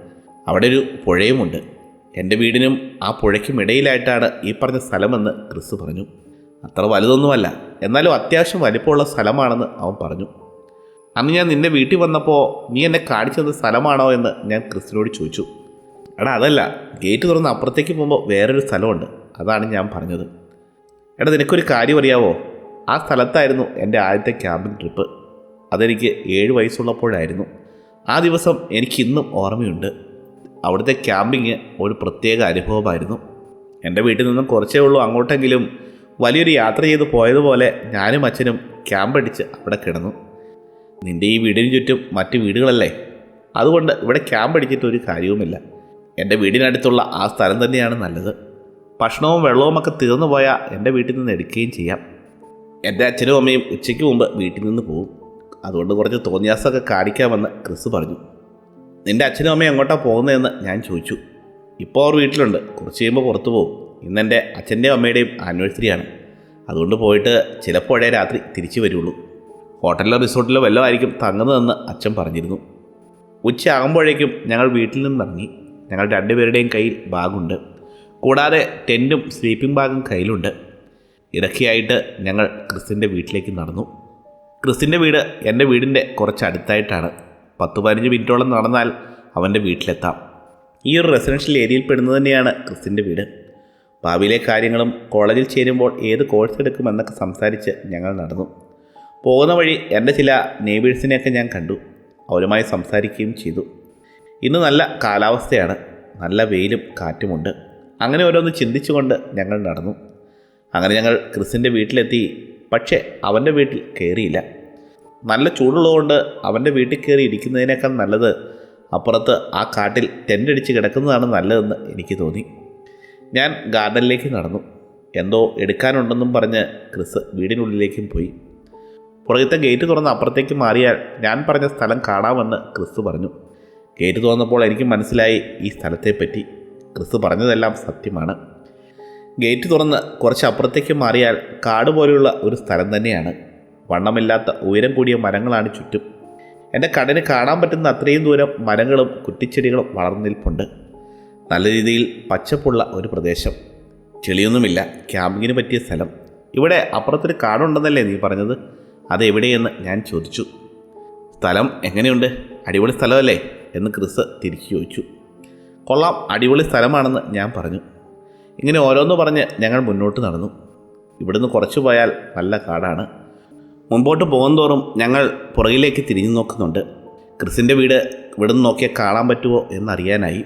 അവിടെ ഒരു പുഴയുമുണ്ട്. എൻ്റെ വീടിനും ആ പുഴയ്ക്കും ഇടയിലായിട്ടാണ് ഈ പറഞ്ഞ സ്ഥലമെന്ന് ക്രിസ് പറഞ്ഞു. അത്ര വലുതൊന്നുമല്ല, എന്നാലും അത്യാവശ്യം വലിപ്പമുള്ള സ്ഥലമാണെന്ന് അവൻ പറഞ്ഞു. അന്ന് ഞാൻ നിൻ്റെ വീട്ടിൽ വന്നപ്പോൾ നീ എന്നെ കാണിച്ചത് സ്ഥലമാണോ എന്ന് ഞാൻ ക്രിസിനോട് ചോദിച്ചു. എടാ അതല്ല, ഗേറ്റ് തുറന്ന് അപ്പുറത്തേക്ക് പോകുമ്പോൾ വേറൊരു സ്ഥലമുണ്ട്, അതാണ് ഞാൻ പറഞ്ഞത്. എടാ നിനക്കൊരു കാര്യം അറിയാവോ, ആ സ്ഥലത്തായിരുന്നു എൻ്റെ ആദ്യത്തെ ക്യാമ്പിംഗ് ട്രിപ്പ്. അതെനിക്ക് 7 വയസ്സുള്ളപ്പോഴായിരുന്നു. ആ ദിവസം എനിക്കിന്നും ഓർമ്മയുണ്ട്. അവിടുത്തെ ക്യാമ്പിങ് ഒരു പ്രത്യേക അനുഭവമായിരുന്നു. എൻ്റെ വീട്ടിൽ നിന്നും കുറച്ചേ ഉള്ളൂ അങ്ങോട്ടെങ്കിലും വലിയൊരു യാത്ര ചെയ്ത് പോയതുപോലെ ഞാനും അച്ഛനും ക്യാമ്പടിച്ച് അവിടെ കിടന്നു. നിൻ്റെ ഈ വീടിന് ചുറ്റും മറ്റ് വീടുകളല്ലേ, അതുകൊണ്ട് ഇവിടെ ക്യാമ്പടിച്ചിട്ട് ഒരു കാര്യവുമില്ല. എൻ്റെ വീടിനടുത്തുള്ള ആ സ്ഥലം തന്നെയാണ് നല്ലത്. ഭക്ഷണവും വെള്ളവുമൊക്കെ തീർന്നു പോയാൽ എൻ്റെ വീട്ടിൽ നിന്ന് എടുക്കുകയും ചെയ്യാം. എൻ്റെ അച്ഛനും അമ്മയും ഉച്ചയ്ക്ക് മുമ്പ് വീട്ടിൽ നിന്ന് പോകും, അതുകൊണ്ട് കുറച്ച് തോന്നിയാസമൊക്കെ കാണിക്കാമെന്ന് ക്രിസ് പറഞ്ഞു. നിൻ്റെ അച്ഛനും അമ്മയും എങ്ങോട്ടാണ് പോകുന്നതെന്ന് ഞാൻ ചോദിച്ചു. ഇപ്പോൾ അവർ വീട്ടിലുണ്ട്, കുറച്ച് കഴിയുമ്പോൾ പുറത്തു പോകും. ഇന്നെൻ്റെ അച്ഛൻ്റെയും അമ്മയുടെയും ആനിവേഴ്സറിയാണ്, അതുകൊണ്ട് പോയിട്ട് ചിലപ്പോഴേ രാത്രി തിരിച്ചു വരുള്ളൂ. ഹോട്ടലിലോ റിസോർട്ടിലോ വല്ലതുമായിരിക്കും തങ്ങുന്നതെന്ന് അച്ഛൻ പറഞ്ഞിരുന്നു. ഉച്ചയാകുമ്പോഴേക്കും ഞങ്ങൾ വീട്ടിൽ നിന്നിറങ്ങി. ഞങ്ങൾ 2 പേരുടെയും കയ്യിൽ ബാഗുണ്ട്, കൂടാതെ ടെൻറ്റും സ്ലീപ്പിംഗ് ബാഗും കയ്യിലുണ്ട്. ഇടയ്ക്കായിട്ട് ഞങ്ങൾ ക്രിസിൻ്റെ വീട്ടിലേക്ക് നടന്നു. ക്രിസിൻ്റെ വീട് എൻ്റെ വീടിൻ്റെ കുറച്ച് അടുത്തായിട്ടാണ്. 10-15 മിനിറ്റോളം നടന്നാൽ അവൻ്റെ വീട്ടിലെത്താം. ഈ ഒരു റെസിഡൻഷ്യൽ ഏരിയയിൽ പെടുന്നത് തന്നെയാണ് ക്രിസിൻ്റെ വീട്. ഭാവിയിലെ കാര്യങ്ങളും കോളേജിൽ ചേരുമ്പോൾ ഏത് കോഴ്സ് എടുക്കുമെന്നൊക്കെ സംസാരിച്ച് ഞങ്ങൾ നടന്നു. പോകുന്ന വഴി എൻ്റെ ചില നെയ്ബേഴ്സിനെയൊക്കെ ഞാൻ കണ്ടു, അവരുമായി സംസാരിക്കുകയും ചെയ്തു. ഇന്ന് നല്ല കാലാവസ്ഥയാണ്, നല്ല വെയിലും കാറ്റുമുണ്ട്. അങ്ങനെ ഓരോന്ന് ചിന്തിച്ചുകൊണ്ട് ഞങ്ങൾ നടന്നു. അങ്ങനെ ഞങ്ങൾ ക്രിസിൻ്റെ വീട്ടിലെത്തി. പക്ഷേ അവൻ്റെ വീട്ടിൽ കയറിയില്ല. നല്ല ചൂടുള്ളതുകൊണ്ട് അവൻ്റെ വീട്ടിൽ കയറി ഇരിക്കുന്നതിനേക്കാൾ നല്ലത് അപ്പുറത്ത് ആ കാട്ടിൽ ടെൻ്റടിച്ച് കിടക്കുന്നതാണ് നല്ലതെന്ന് എനിക്ക് തോന്നി. ഞാൻ ഗാർഡനിലേക്ക് നടന്നു. എന്തോ എടുക്കാനുണ്ടെന്നും പറഞ്ഞ് ക്രിസ് വീടിനുള്ളിലേക്കും പോയി. പുറകത്തെ ഗേറ്റ് തുറന്ന് അപ്പുറത്തേക്ക് മാറിയാൽ ഞാൻ പറഞ്ഞ സ്ഥലം കാണാമെന്ന് ക്രിസ് പറഞ്ഞു. ഗേറ്റ് തുറന്നപ്പോൾ എനിക്ക് മനസ്സിലായി ഈ സ്ഥലത്തെപ്പറ്റി. ക്രിസ് പറഞ്ഞതെല്ലാം സത്യമാണ്. ഗേറ്റ് തുറന്ന് കുറച്ച് അപ്പുറത്തേക്ക് മാറിയാൽ കാട് പോലെയുള്ള ഒരു സ്ഥലം തന്നെയാണ്. വണ്ണമില്ലാത്ത ഉയരം കൂടിയ മരങ്ങളാണ് ചുറ്റും. എൻ്റെ കണ്ണിന് കാണാൻ പറ്റുന്ന അത്രയും ദൂരം മരങ്ങളും കുറ്റിച്ചെടികളും വളർന്നു നിൽപ്പുണ്ട്. നല്ല രീതിയിൽ പച്ചപ്പുള്ള ഒരു പ്രദേശം. ചെളിയൊന്നുമില്ല, ക്യാമ്പിങ്ങിന് പറ്റിയ സ്ഥലം. ഇവിടെ അപ്പുറത്തൊരു കാടുണ്ടെന്നല്ലേ നീ പറഞ്ഞത്, അതെവിടെയെന്ന് ഞാൻ ചോദിച്ചു. സ്ഥലം എങ്ങനെയുണ്ട്, അടിപൊളി സ്ഥലമല്ലേ എന്ന് ക്രിസ് തിരിച്ചു ചോദിച്ചു. കൊള്ളാം, അടിപൊളി സ്ഥലമാണെന്ന് ഞാൻ പറഞ്ഞു. ഇങ്ങനെ ഓരോന്ന് പറഞ്ഞ് ഞങ്ങൾ മുന്നോട്ട് നടന്നു. ഇവിടുന്ന് കുറച്ച് പോയാൽ നല്ല കാടാണ്. മുമ്പോട്ട് പോകുന്തോറും ഞങ്ങൾ പുറകിലേക്ക് തിരിഞ്ഞു നോക്കുന്നുണ്ട്. ക്രിസിൻ്റെ വീട് ഇവിടുന്ന് നോക്കിയാൽ കാണാൻ പറ്റുമോ എന്നറിയാനായി.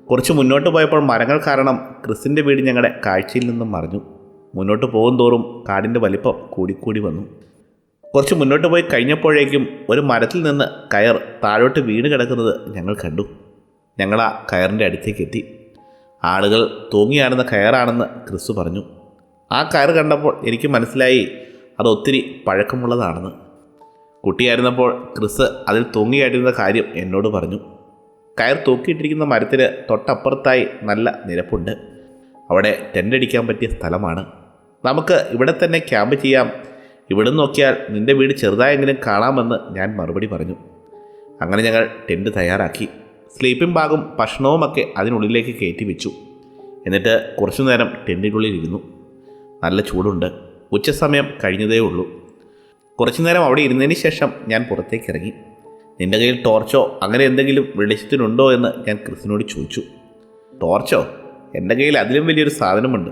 കുറച്ച് മുന്നോട്ട് പോയപ്പോൾ മരങ്ങൾ കാരണം ക്രിസിൻ്റെ വീട് ഞങ്ങളുടെ കാഴ്ചയിൽ നിന്നും മറഞ്ഞു. മുന്നോട്ട് പോകുന്തോറും കാടിൻ്റെ വലിപ്പം കൂടിക്കൂടി വന്നു. കുറച്ച് മുന്നോട്ട് പോയി കഴിഞ്ഞപ്പോഴേക്കും ഒരു മരത്തിൽ നിന്ന് കയർ താഴോട്ട് വീണ് കിടക്കുന്നത് ഞങ്ങൾ കണ്ടു. ഞങ്ങൾ ആ കയറിൻ്റെ അടുത്തേക്ക് എത്തി. ആളുകൾ തൂങ്ങിയാടുന്ന കയറാണെന്ന് ക്രിസ് പറഞ്ഞു. ആ കയർ കണ്ടപ്പോൾ എനിക്ക് മനസ്സിലായി അതൊത്തിരി പഴക്കമുള്ളതാണെന്ന്. കുട്ടിയായിരുന്നപ്പോൾ ക്രിസ് അതിൽ തൂങ്ങിയാടിരുന്ന കാര്യം എന്നോട് പറഞ്ഞു. കയർ തൂക്കിയിട്ടിരിക്കുന്ന മരത്തിന് തൊട്ടപ്പുറത്തായി നല്ല നിരപ്പുണ്ട്. അവിടെ ടെൻ്റ് അടിക്കാൻ പറ്റിയ സ്ഥലമാണ്. നമുക്ക് ഇവിടെ തന്നെ ക്യാമ്പ് ചെയ്യാം. ഇവിടെ നോക്കിയാൽ നിൻ്റെ വീട് ചെറുതായെങ്കിലും കാണാമെന്ന് ഞാൻ മറുപടി പറഞ്ഞു. അങ്ങനെ ഞങ്ങൾ ടെൻ്റ് തയ്യാറാക്കി. സ്ലീപ്പിംഗ് ബാഗും ഭക്ഷണവുമൊക്കെ അതിനുള്ളിലേക്ക് കയറ്റി വെച്ചു. എന്നിട്ട് കുറച്ചു നേരം ടെൻറ്റിനുള്ളിൽ ഇരുന്നു. നല്ല ചൂടുണ്ട്. ഉച്ചസമയം കഴിഞ്ഞതേ ഉള്ളൂ. കുറച്ചു നേരം അവിടെ ഇരുന്നതിന് ശേഷം ഞാൻ പുറത്തേക്ക് ഇറങ്ങി. നിൻ്റെ കയ്യിൽ ടോർച്ചോ അങ്ങനെ എന്തെങ്കിലും വെളിച്ചത്തിനുണ്ടോ എന്ന് ഞാൻ ക്രിസിനോട് ചോദിച്ചു. ടോർച്ചോ? എൻ്റെ കയ്യിൽ അതിലും വലിയൊരു സാധനമുണ്ട്.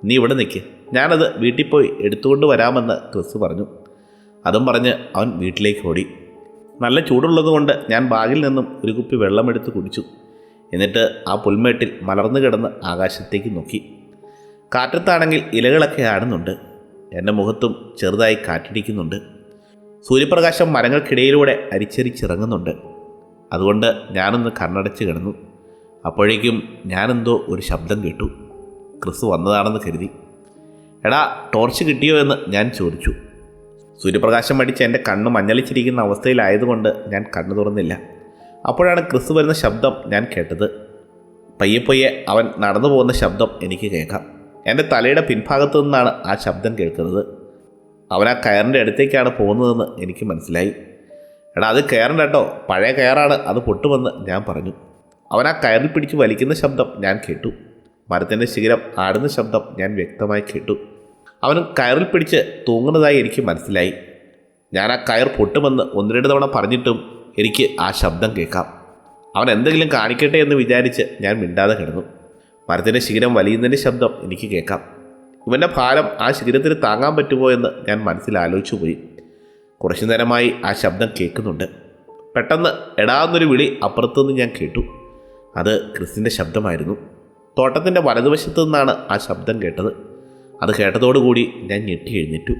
നീ ഇവിടെ നിൽക്ക്, ഞാനത് വീട്ടിൽ പോയി എടുത്തുകൊണ്ട് വരാമെന്ന് ക്രിസ് പറഞ്ഞു. അതും പറഞ്ഞ് അവൻ വീട്ടിലേക്ക് ഓടി. നല്ല ചൂടുള്ളതുകൊണ്ട് ഞാൻ ബാഗിൽ നിന്നും ഒരു കുപ്പി വെള്ളമെടുത്ത് കുടിച്ചു. എന്നിട്ട് ആ പുൽമേട്ടിൽ മലർന്നു കിടന്ന് ആകാശത്തേക്ക് നോക്കി. കാറ്റത്താണെങ്കിൽ ഇലകളൊക്കെ ആടുന്നുണ്ട്. എൻ്റെ മുഖത്തും ചെറുതായി കാറ്റടിക്കുന്നുണ്ട്. സൂര്യപ്രകാശം മരങ്ങൾക്കിടയിലൂടെ അരിച്ചരിച്ചിറങ്ങുന്നുണ്ട്. അതുകൊണ്ട് ഞാനൊന്ന് കണ്ണടച്ച് കിടന്നു. അപ്പോഴേക്കും ഞാനെന്തോ ഒരു ശബ്ദം കേട്ടു. ക്രിസ് വന്നതാണെന്ന് കരുതി. എടാ, ടോർച്ച് കിട്ടിയോ എന്ന് ഞാൻ ചോദിച്ചു. സൂര്യപ്രകാശം അടിച്ച് എൻ്റെ കണ്ണ് മഞ്ഞളിച്ചിരിക്കുന്ന അവസ്ഥയിലായതുകൊണ്ട് ഞാൻ കണ്ണു തുറന്നില്ല. അപ്പോഴാണ് ക്രിസ് വരുന്ന ശബ്ദം ഞാൻ കേട്ടത്. പയ്യെ പയ്യെ അവൻ നടന്നു പോകുന്ന ശബ്ദം എനിക്ക് കേൾക്കാം. എൻ്റെ തലയുടെ പിൻഭാഗത്തു നിന്നാണ് ആ ശബ്ദം കേൾക്കുന്നത്. അവൻ ആ കയറിൻ്റെ അടുത്തേക്കാണ് പോകുന്നതെന്ന് എനിക്ക് മനസ്സിലായി. എടാ, അത് കയറണ്ട കേട്ടോ, പഴയ കയറാണ്, അത് പൊട്ടുമെന്ന് ഞാൻ പറഞ്ഞു. അവൻ ആ കയറിൽ പിടിച്ച് വലിക്കുന്ന ശബ്ദം ഞാൻ കേട്ടു. മരത്തിൻ്റെ ശിഖരം ആടുന്ന ശബ്ദം ഞാൻ വ്യക്തമായി കേട്ടു. അവൻ കയറിൽ പിടിച്ച് തൂങ്ങുന്നതായി എനിക്ക് മനസ്സിലായി. ഞാൻ ആ കയർ പൊട്ടുമെന്ന് ഒന്ന് രണ്ട് തവണ പറഞ്ഞിട്ടും എനിക്ക് ആ ശബ്ദം കേൾക്കാം. അവൻ എന്തെങ്കിലും കാണിക്കട്ടെ എന്ന് വിചാരിച്ച് ഞാൻ മിണ്ടാതെ കിടന്നു. മരത്തിൻ്റെ ശിഖരം വലിയുന്നതിൻ്റെ ശബ്ദം എനിക്ക് കേൾക്കാം. ഇവൻ്റെ ഭാരം ആ ശിഖരത്തിന് താങ്ങാൻ പറ്റുമോ എന്ന് ഞാൻ മനസ്സിലാലോചിച്ചു പോയി. കുറച്ചു നേരമായി ആ ശബ്ദം കേൾക്കുന്നുണ്ട്. പെട്ടെന്ന് എടാന്നൊരു വിളി അപ്പുറത്തുനിന്ന് ഞാൻ കേട്ടു. അത് ക്രിസിൻ്റെ ശബ്ദമായിരുന്നു. തോട്ടത്തിൻ്റെ വലതുവശത്തു നിന്നാണ് ആ ശബ്ദം കേട്ടത്. അത് കേട്ടതോടുകൂടി ഞാൻ ഞെട്ടി എഴുന്നേറ്റു.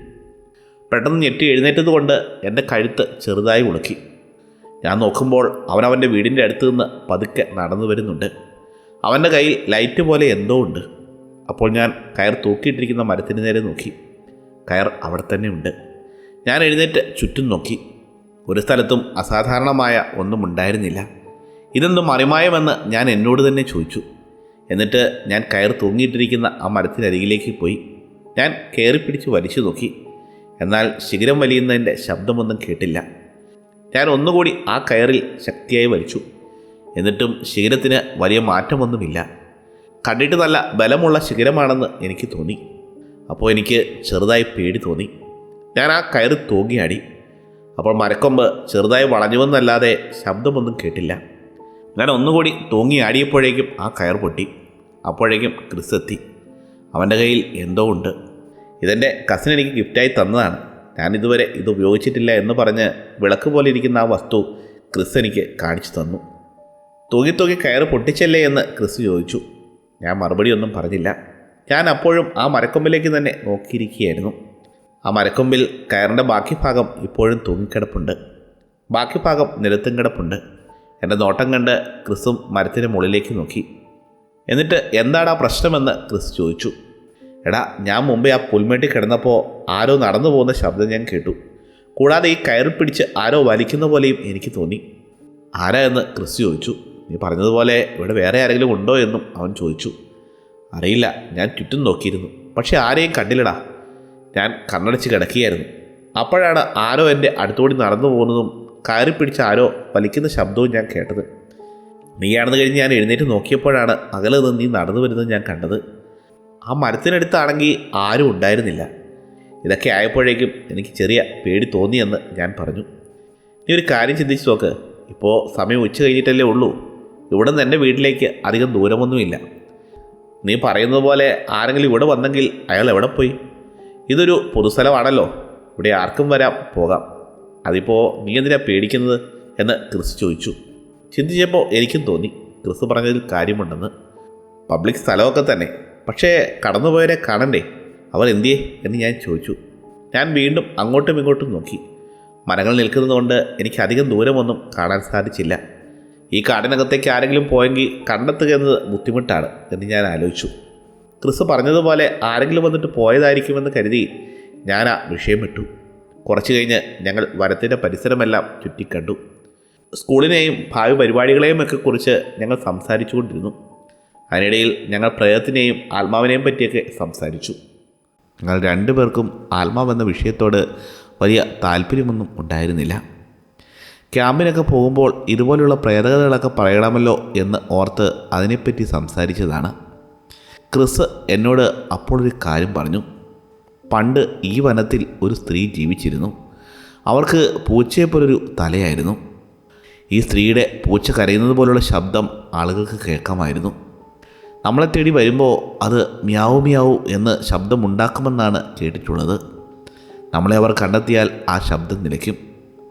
പെട്ടെന്ന് ഞെട്ടി എഴുന്നേറ്റതുകൊണ്ട് എൻ്റെ കഴുത്ത് ചെറുതായി ഉളുക്കി. ഞാൻ നോക്കുമ്പോൾ അവൻ്റെ വീടിൻ്റെ അടുത്ത് നിന്ന് പതുക്കെ നടന്നു വരുന്നുണ്ട്. അവൻ്റെ കയ്യിൽ ലൈറ്റ് പോലെ എന്തോ ഉണ്ട്. അപ്പോൾ ഞാൻ കയർ തൂക്കിയിട്ടിരിക്കുന്ന മരത്തിന് നേരെ നോക്കി. കയർ അവിടെ തന്നെ ഉണ്ട്. ഞാൻ എഴുന്നേറ്റ് ചുറ്റും നോക്കി. ഒരു സ്ഥലത്തും അസാധാരണമായ ഒന്നും ഉണ്ടായിരുന്നില്ല. ഇതെന്തും മറിമായമെന്ന് ഞാൻ എന്നോട് തന്നെ ചോദിച്ചു. എന്നിട്ട് ഞാൻ കയർ തൂങ്ങിയിട്ടിരിക്കുന്ന ആ മരത്തിനരികിലേക്ക് പോയി. ഞാൻ കയറിപ്പിടിച്ച് വലിച്ചു നോക്കി. എന്നാൽ ശിഖരം വലിയുന്നതിൻ്റെ ശബ്ദമൊന്നും കേട്ടില്ല. ഞാൻ ഒന്നുകൂടി ആ കയറിൽ ശക്തിയായി വലിച്ചു. എന്നിട്ടും ശിഖരത്തിന് വലിയ മാറ്റമൊന്നുമില്ല. കണ്ടിട്ട് നല്ല ബലമുള്ള ശിഖരമാണെന്ന് എനിക്ക് തോന്നി. അപ്പോൾ എനിക്ക് ചെറുതായി പേടി തോന്നി. ഞാൻ ആ കയറ് തൂങ്ങിയാടി. അപ്പോൾ മരക്കൊമ്പ് ചെറുതായി വളഞ്ഞുവെന്നല്ലാതെ ശബ്ദമൊന്നും കേട്ടില്ല. ഞാൻ ഒന്നുകൂടി തൂങ്ങിയാടിയപ്പോഴേക്കും ആ കയർ പൊട്ടി. അപ്പോഴേക്കും ക്രിസ് എത്തി. അവൻ്റെ കയ്യിൽ എന്തോ ഉണ്ട്. ഇതെൻ്റെ കസിൻ എനിക്ക് ഗിഫ്റ്റായി തന്നതാണ്. ഞാനിതുവരെ ഇത് ഉപയോഗിച്ചിട്ടില്ല എന്ന് പറഞ്ഞ് വിളക്ക് പോലെ ഇരിക്കുന്ന ആ വസ്തു ക്രിസ് എനിക്ക് കാണിച്ചു തന്നു. തൂങ്ങി കയറ് പൊട്ടിച്ചല്ലേ എന്ന് ക്രിസ് ചോദിച്ചു. ഞാൻ മറുപടിയൊന്നും പറഞ്ഞില്ല. ഞാൻ അപ്പോഴും ആ മരക്കൊമ്പിലേക്ക് തന്നെ നോക്കിയിരിക്കുകയായിരുന്നു. ആ മരക്കൊമ്പിൽ കയറിൻ്റെ ബാക്കി ഭാഗം ഇപ്പോഴും തൂങ്ങിക്കിടപ്പുണ്ട്. ബാക്കി ഭാഗം നിലത്തും കിടപ്പുണ്ട്. എൻ്റെ നോട്ടം കണ്ട് ക്രിസും മരത്തിൻ്റെ മുകളിലേക്ക് നോക്കി. എന്നിട്ട് എന്താടാ പ്രശ്നമെന്ന് ക്രിസ് ചോദിച്ചു. എടാ, ഞാൻ മുമ്പേ ആ പുൽമേട്ടിൽ കിടന്നപ്പോൾ ആരോ നടന്നു പോകുന്ന ശബ്ദം ഞാൻ കേട്ടു. കൂടാതെ ഈ കയറിൽ പിടിച്ച് ആരോ വലിക്കുന്ന പോലെയും എനിക്ക് തോന്നി. ആരാ എന്ന് ക്രിസ് ചോദിച്ചു. നീ പറഞ്ഞതുപോലെ ഇവിടെ വേറെ ആരെങ്കിലും ഉണ്ടോ എന്നും അവൻ ചോദിച്ചു. അറിയില്ല, ഞാൻ ചുറ്റും നോക്കിയിരുന്നു, പക്ഷെ ആരെയും കണ്ടില്ലടാ. ഞാൻ കണ്ണടച്ച് കിടക്കുകയായിരുന്നു. അപ്പോഴാണ് ആരോ എൻ്റെ അടുത്തുകൂടി നടന്നു പോകുന്നതും കയറി പിടിച്ച് ആരോ വലിക്കുന്ന ശബ്ദവും ഞാൻ കേട്ടത്. നീയാണെന്ന് കഴിഞ്ഞ് ഞാൻ എഴുന്നേറ്റ് നോക്കിയപ്പോഴാണ് അകലെ നിന്ന് നീ നടന്നു വരുന്നത് ഞാൻ കണ്ടത്. ആ മരത്തിനടുത്താണെങ്കിൽ ആരും ഉണ്ടായിരുന്നില്ല. ഇതൊക്കെ ആയപ്പോഴേക്കും എനിക്ക് ചെറിയ പേടി തോന്നിയെന്ന് ഞാൻ പറഞ്ഞു. നീ ഒരു കാര്യം ചിന്തിച്ച് നോക്ക്. ഇപ്പോൾ സമയം ഉച്ച കഴിഞ്ഞിട്ടല്ലേ ഉള്ളൂ. ഇവിടെ നിന്ന് എൻ്റെ വീട്ടിലേക്ക് അധികം ദൂരമൊന്നുമില്ല. നീ പറയുന്നത് പോലെ ആരെങ്കിലും ഇവിടെ വന്നെങ്കിൽ അയാൾ എവിടെ പോയി? ഇതൊരു പൊതുസ്ഥലമാണല്ലോ, ഇവിടെ ആർക്കും വരാം പോകാം. അതിപ്പോൾ നീ എന്തിനാ പേടിക്കുന്നത് എന്ന് ക്രിസ് ചോദിച്ചു. ചിന്തിച്ചപ്പോൾ എനിക്കും തോന്നി ക്രിസ് പറഞ്ഞതിൽ കാര്യമുണ്ടെന്ന്. പബ്ലിക് സ്ഥലമൊക്കെ തന്നെ, പക്ഷേ കടന്നുപോയവരെ കാണണ്ടേ, അവർ എന്തിയേ എന്ന് ഞാൻ ചോദിച്ചു. ഞാൻ വീണ്ടും അങ്ങോട്ടും ഇങ്ങോട്ടും നോക്കി. മരങ്ങൾ നിൽക്കുന്നതുകൊണ്ട് എനിക്ക് അധികം ദൂരമൊന്നും കാണാൻ സാധിച്ചില്ല. ഈ കാടിനകത്തേക്ക് ആരെങ്കിലും പോയെങ്കിൽ കണ്ടെത്തുക എന്നത് ബുദ്ധിമുട്ടാണ് എന്ന് ഞാൻ ആലോചിച്ചു. ക്രിസ് പറഞ്ഞതുപോലെ ആരെങ്കിലും വന്നിട്ട് പോയതായിരിക്കുമെന്ന് കരുതി ഞാൻ ആ വിഷയം വിട്ടു. കുറച്ച് കഴിഞ്ഞ് ഞങ്ങൾ വനത്തിൻ്റെ പരിസരമെല്ലാം ചുറ്റിക്കണ്ടു. സ്കൂളിനെയും ഭാവി പരിപാടികളെയും ഒക്കെ കുറിച്ച് ഞങ്ങൾ സംസാരിച്ചു കൊണ്ടിരുന്നു. അതിനിടയിൽ ഞങ്ങൾ പ്രേതത്തിനെയും ആത്മാവിനെയും പറ്റിയൊക്കെ സംസാരിച്ചു. ഞങ്ങൾ രണ്ടുപേർക്കും ആത്മാവെന്ന വിഷയത്തോട് വലിയ താല്പര്യമൊന്നും ഉണ്ടായിരുന്നില്ല. ക്യാമ്പിനൊക്കെ പോകുമ്പോൾ ഇതുപോലുള്ള പ്രേതകഥകളൊക്കെ പറയണമല്ലോ എന്ന് ഓർത്ത് അതിനെപ്പറ്റി സംസാരിച്ചതാണ്. ക്രിസ് എന്നോട് അപ്പോൾ ഒരു കാര്യം പറഞ്ഞു. പണ്ട് ഈ വനത്തിൽ ഒരു സ്ത്രീ ജീവിച്ചിരുന്നു. അവർക്ക് പൂച്ചയെപ്പോലൊരു തലയായിരുന്നു. ഈ സ്ത്രീയുടെ പൂച്ച കരയുന്നത് പോലുള്ള ശബ്ദം ആളുകൾക്ക് കേൾക്കാമായിരുന്നു. നമ്മളെ തേടി വരുമ്പോൾ അത് മ്യാവു മ്യാവു എന്ന് ശബ്ദമുണ്ടാക്കുമെന്നാണ് കേട്ടിട്ടുള്ളത്. നമ്മളെ അവർ കണ്ടെത്തിയാൽ ആ ശബ്ദം നിലയ്ക്കും.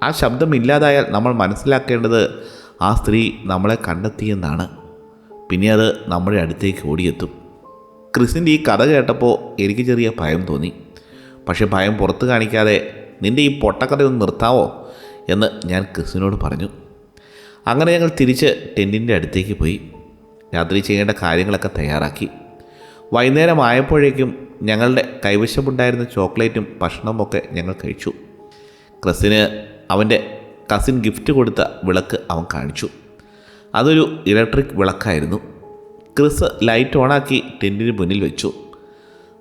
ആ ശബ്ദം ഇല്ലാതായാൽ നമ്മൾ മനസ്സിലാക്കേണ്ടത് ആ സ്ത്രീ നമ്മളെ കണ്ടെത്തിയെന്നാണ്. പിന്നെ അത് നമ്മുടെ അടുത്തേക്ക് ഓടിയെത്തും. ക്രിസിൻ്റെ ഈ കഥ കേട്ടപ്പോൾ എനിക്ക് ചെറിയ ഭയം തോന്നി. പക്ഷേ ഭയം പുറത്ത് കാണിക്കാതെ നിൻ്റെ ഈ പൊട്ടക്കഥയൊന്ന് നിർത്താവോ എന്ന് ഞാൻ ക്രിസിനോട് പറഞ്ഞു. അങ്ങനെ ഞങ്ങൾ തിരിച്ച് ടെൻറ്റിൻ്റെ അടുത്തേക്ക് പോയി. രാത്രി ചെയ്യേണ്ട കാര്യങ്ങളൊക്കെ തയ്യാറാക്കി. വൈകുന്നേരം ആയപ്പോഴേക്കും ഞങ്ങളുടെ കൈവശമുണ്ടായിരുന്ന ചോക്ലേറ്റും ഭക്ഷണമൊക്കെ ഞങ്ങൾ കഴിച്ചു. ക്രിസിന് അവൻ്റെ കസിൻ ഗിഫ്റ്റ് കൊടുത്ത വിളക്ക് അവൻ കാണിച്ചു. അതൊരു ഇലക്ട്രിക് വിളക്കായിരുന്നു. ക്രിസ് ലൈറ്റ് ഓണാക്കി ടെൻറ്റിന് മുന്നിൽ വെച്ചു.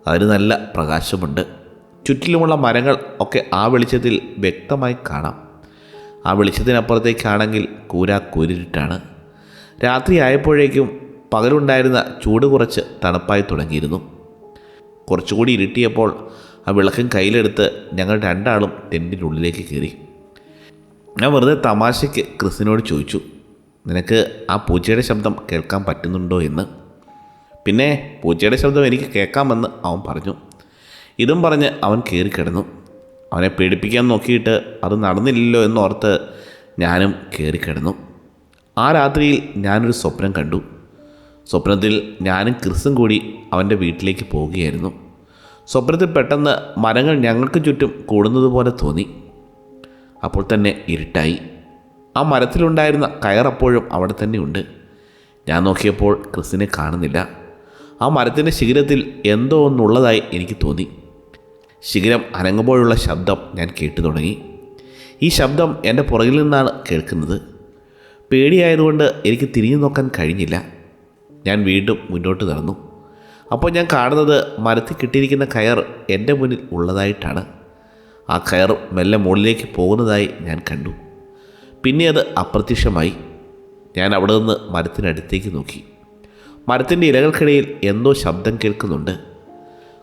അതിന് നല്ല പ്രകാശമുണ്ട്. ചുറ്റിലുമുള്ള മരങ്ങൾ ഒക്കെ ആ വെളിച്ചത്തിൽ വ്യക്തമായി കാണാം. ആ വെളിച്ചത്തിനപ്പുറത്തേക്കാണെങ്കിൽ കൂരിരുട്ടാണ്. രാത്രി ആയപ്പോഴേക്കും പകലുണ്ടായിരുന്ന ചൂട് കുറച്ച് തണുപ്പായി തുടങ്ങിയിരുന്നു. കുറച്ചുകൂടി ഇരുട്ടിയപ്പോൾ ആ വിളക്കും കയ്യിലെടുത്ത് ഞങ്ങൾ രണ്ടാളും ടെൻറ്റിനുള്ളിലേക്ക് കയറി. ഞാൻ വെറുതെ തമാശയ്ക്ക് ക്രിസിനോട് ചോദിച്ചു, നിനക്ക് ആ പൂച്ചയുടെ ശബ്ദം കേൾക്കാൻ പറ്റുന്നുണ്ടോ എന്ന്. പിന്നെ പൂച്ചയുടെ ശബ്ദം എനിക്ക് കേൾക്കാമെന്ന് അവൻ പറഞ്ഞു. ഇതും പറഞ്ഞ് അവൻ കയറിക്കിടന്നു. അവനെ പേടിപ്പിക്കാൻ നോക്കിയിട്ട് അത് നടന്നില്ലല്ലോ എന്നോർത്ത് ഞാനും കയറിക്കിടന്നു. ആ രാത്രിയിൽ ഞാനൊരു സ്വപ്നം കണ്ടു. സ്വപ്നത്തിൽ ഞാനും ക്രിസും കൂടി അവൻ്റെ വീട്ടിലേക്ക് പോവുകയായിരുന്നു. സ്വപ്നത്തിൽ പെട്ടെന്ന് മരങ്ങൾ ഞങ്ങൾക്ക് ചുറ്റും കൂടുന്നത് പോലെ തോന്നി. അപ്പോൾ തന്നെ ഇരുട്ടായി. ആ മരത്തിലുണ്ടായിരുന്ന കയറപ്പോഴും അവിടെ തന്നെ ഉണ്ട്. ഞാൻ നോക്കിയപ്പോൾ ക്രിസിനെ കാണുന്നില്ല. ആ മരത്തിൻ്റെ ശിഖരത്തിൽ എന്തോ ഒന്നുള്ളതായി എനിക്ക് തോന്നി. ശിഖരം അനങ്ങുമ്പോഴുള്ള ശബ്ദം ഞാൻ കേട്ടു തുടങ്ങി. ഈ ശബ്ദം എൻ്റെ പുറകിൽ നിന്നാണ് കേൾക്കുന്നത്. പേടിയായതുകൊണ്ട് എനിക്ക് തിരിഞ്ഞു നോക്കാൻ കഴിഞ്ഞില്ല. ഞാൻ വീണ്ടും മുന്നോട്ട് നടന്നു. അപ്പോൾ ഞാൻ കാണുന്നത് മരത്തിൽ കിട്ടിയിരിക്കുന്ന കയർ എൻ്റെ മുന്നിൽ ഉള്ളതായിട്ടാണ്. ആ കയർ മെല്ലെ മുകളിലേക്ക് പോകുന്നതായി ഞാൻ കണ്ടു. പിന്നെ അത് അപ്രത്യക്ഷമായി. ഞാൻ അവിടെ നിന്ന് മരത്തിനടുത്തേക്ക് നോക്കി. മരത്തിൻ്റെ ഇലകൾക്കിടയിൽ എന്തോ ശബ്ദം കേൾക്കുന്നുണ്ട്.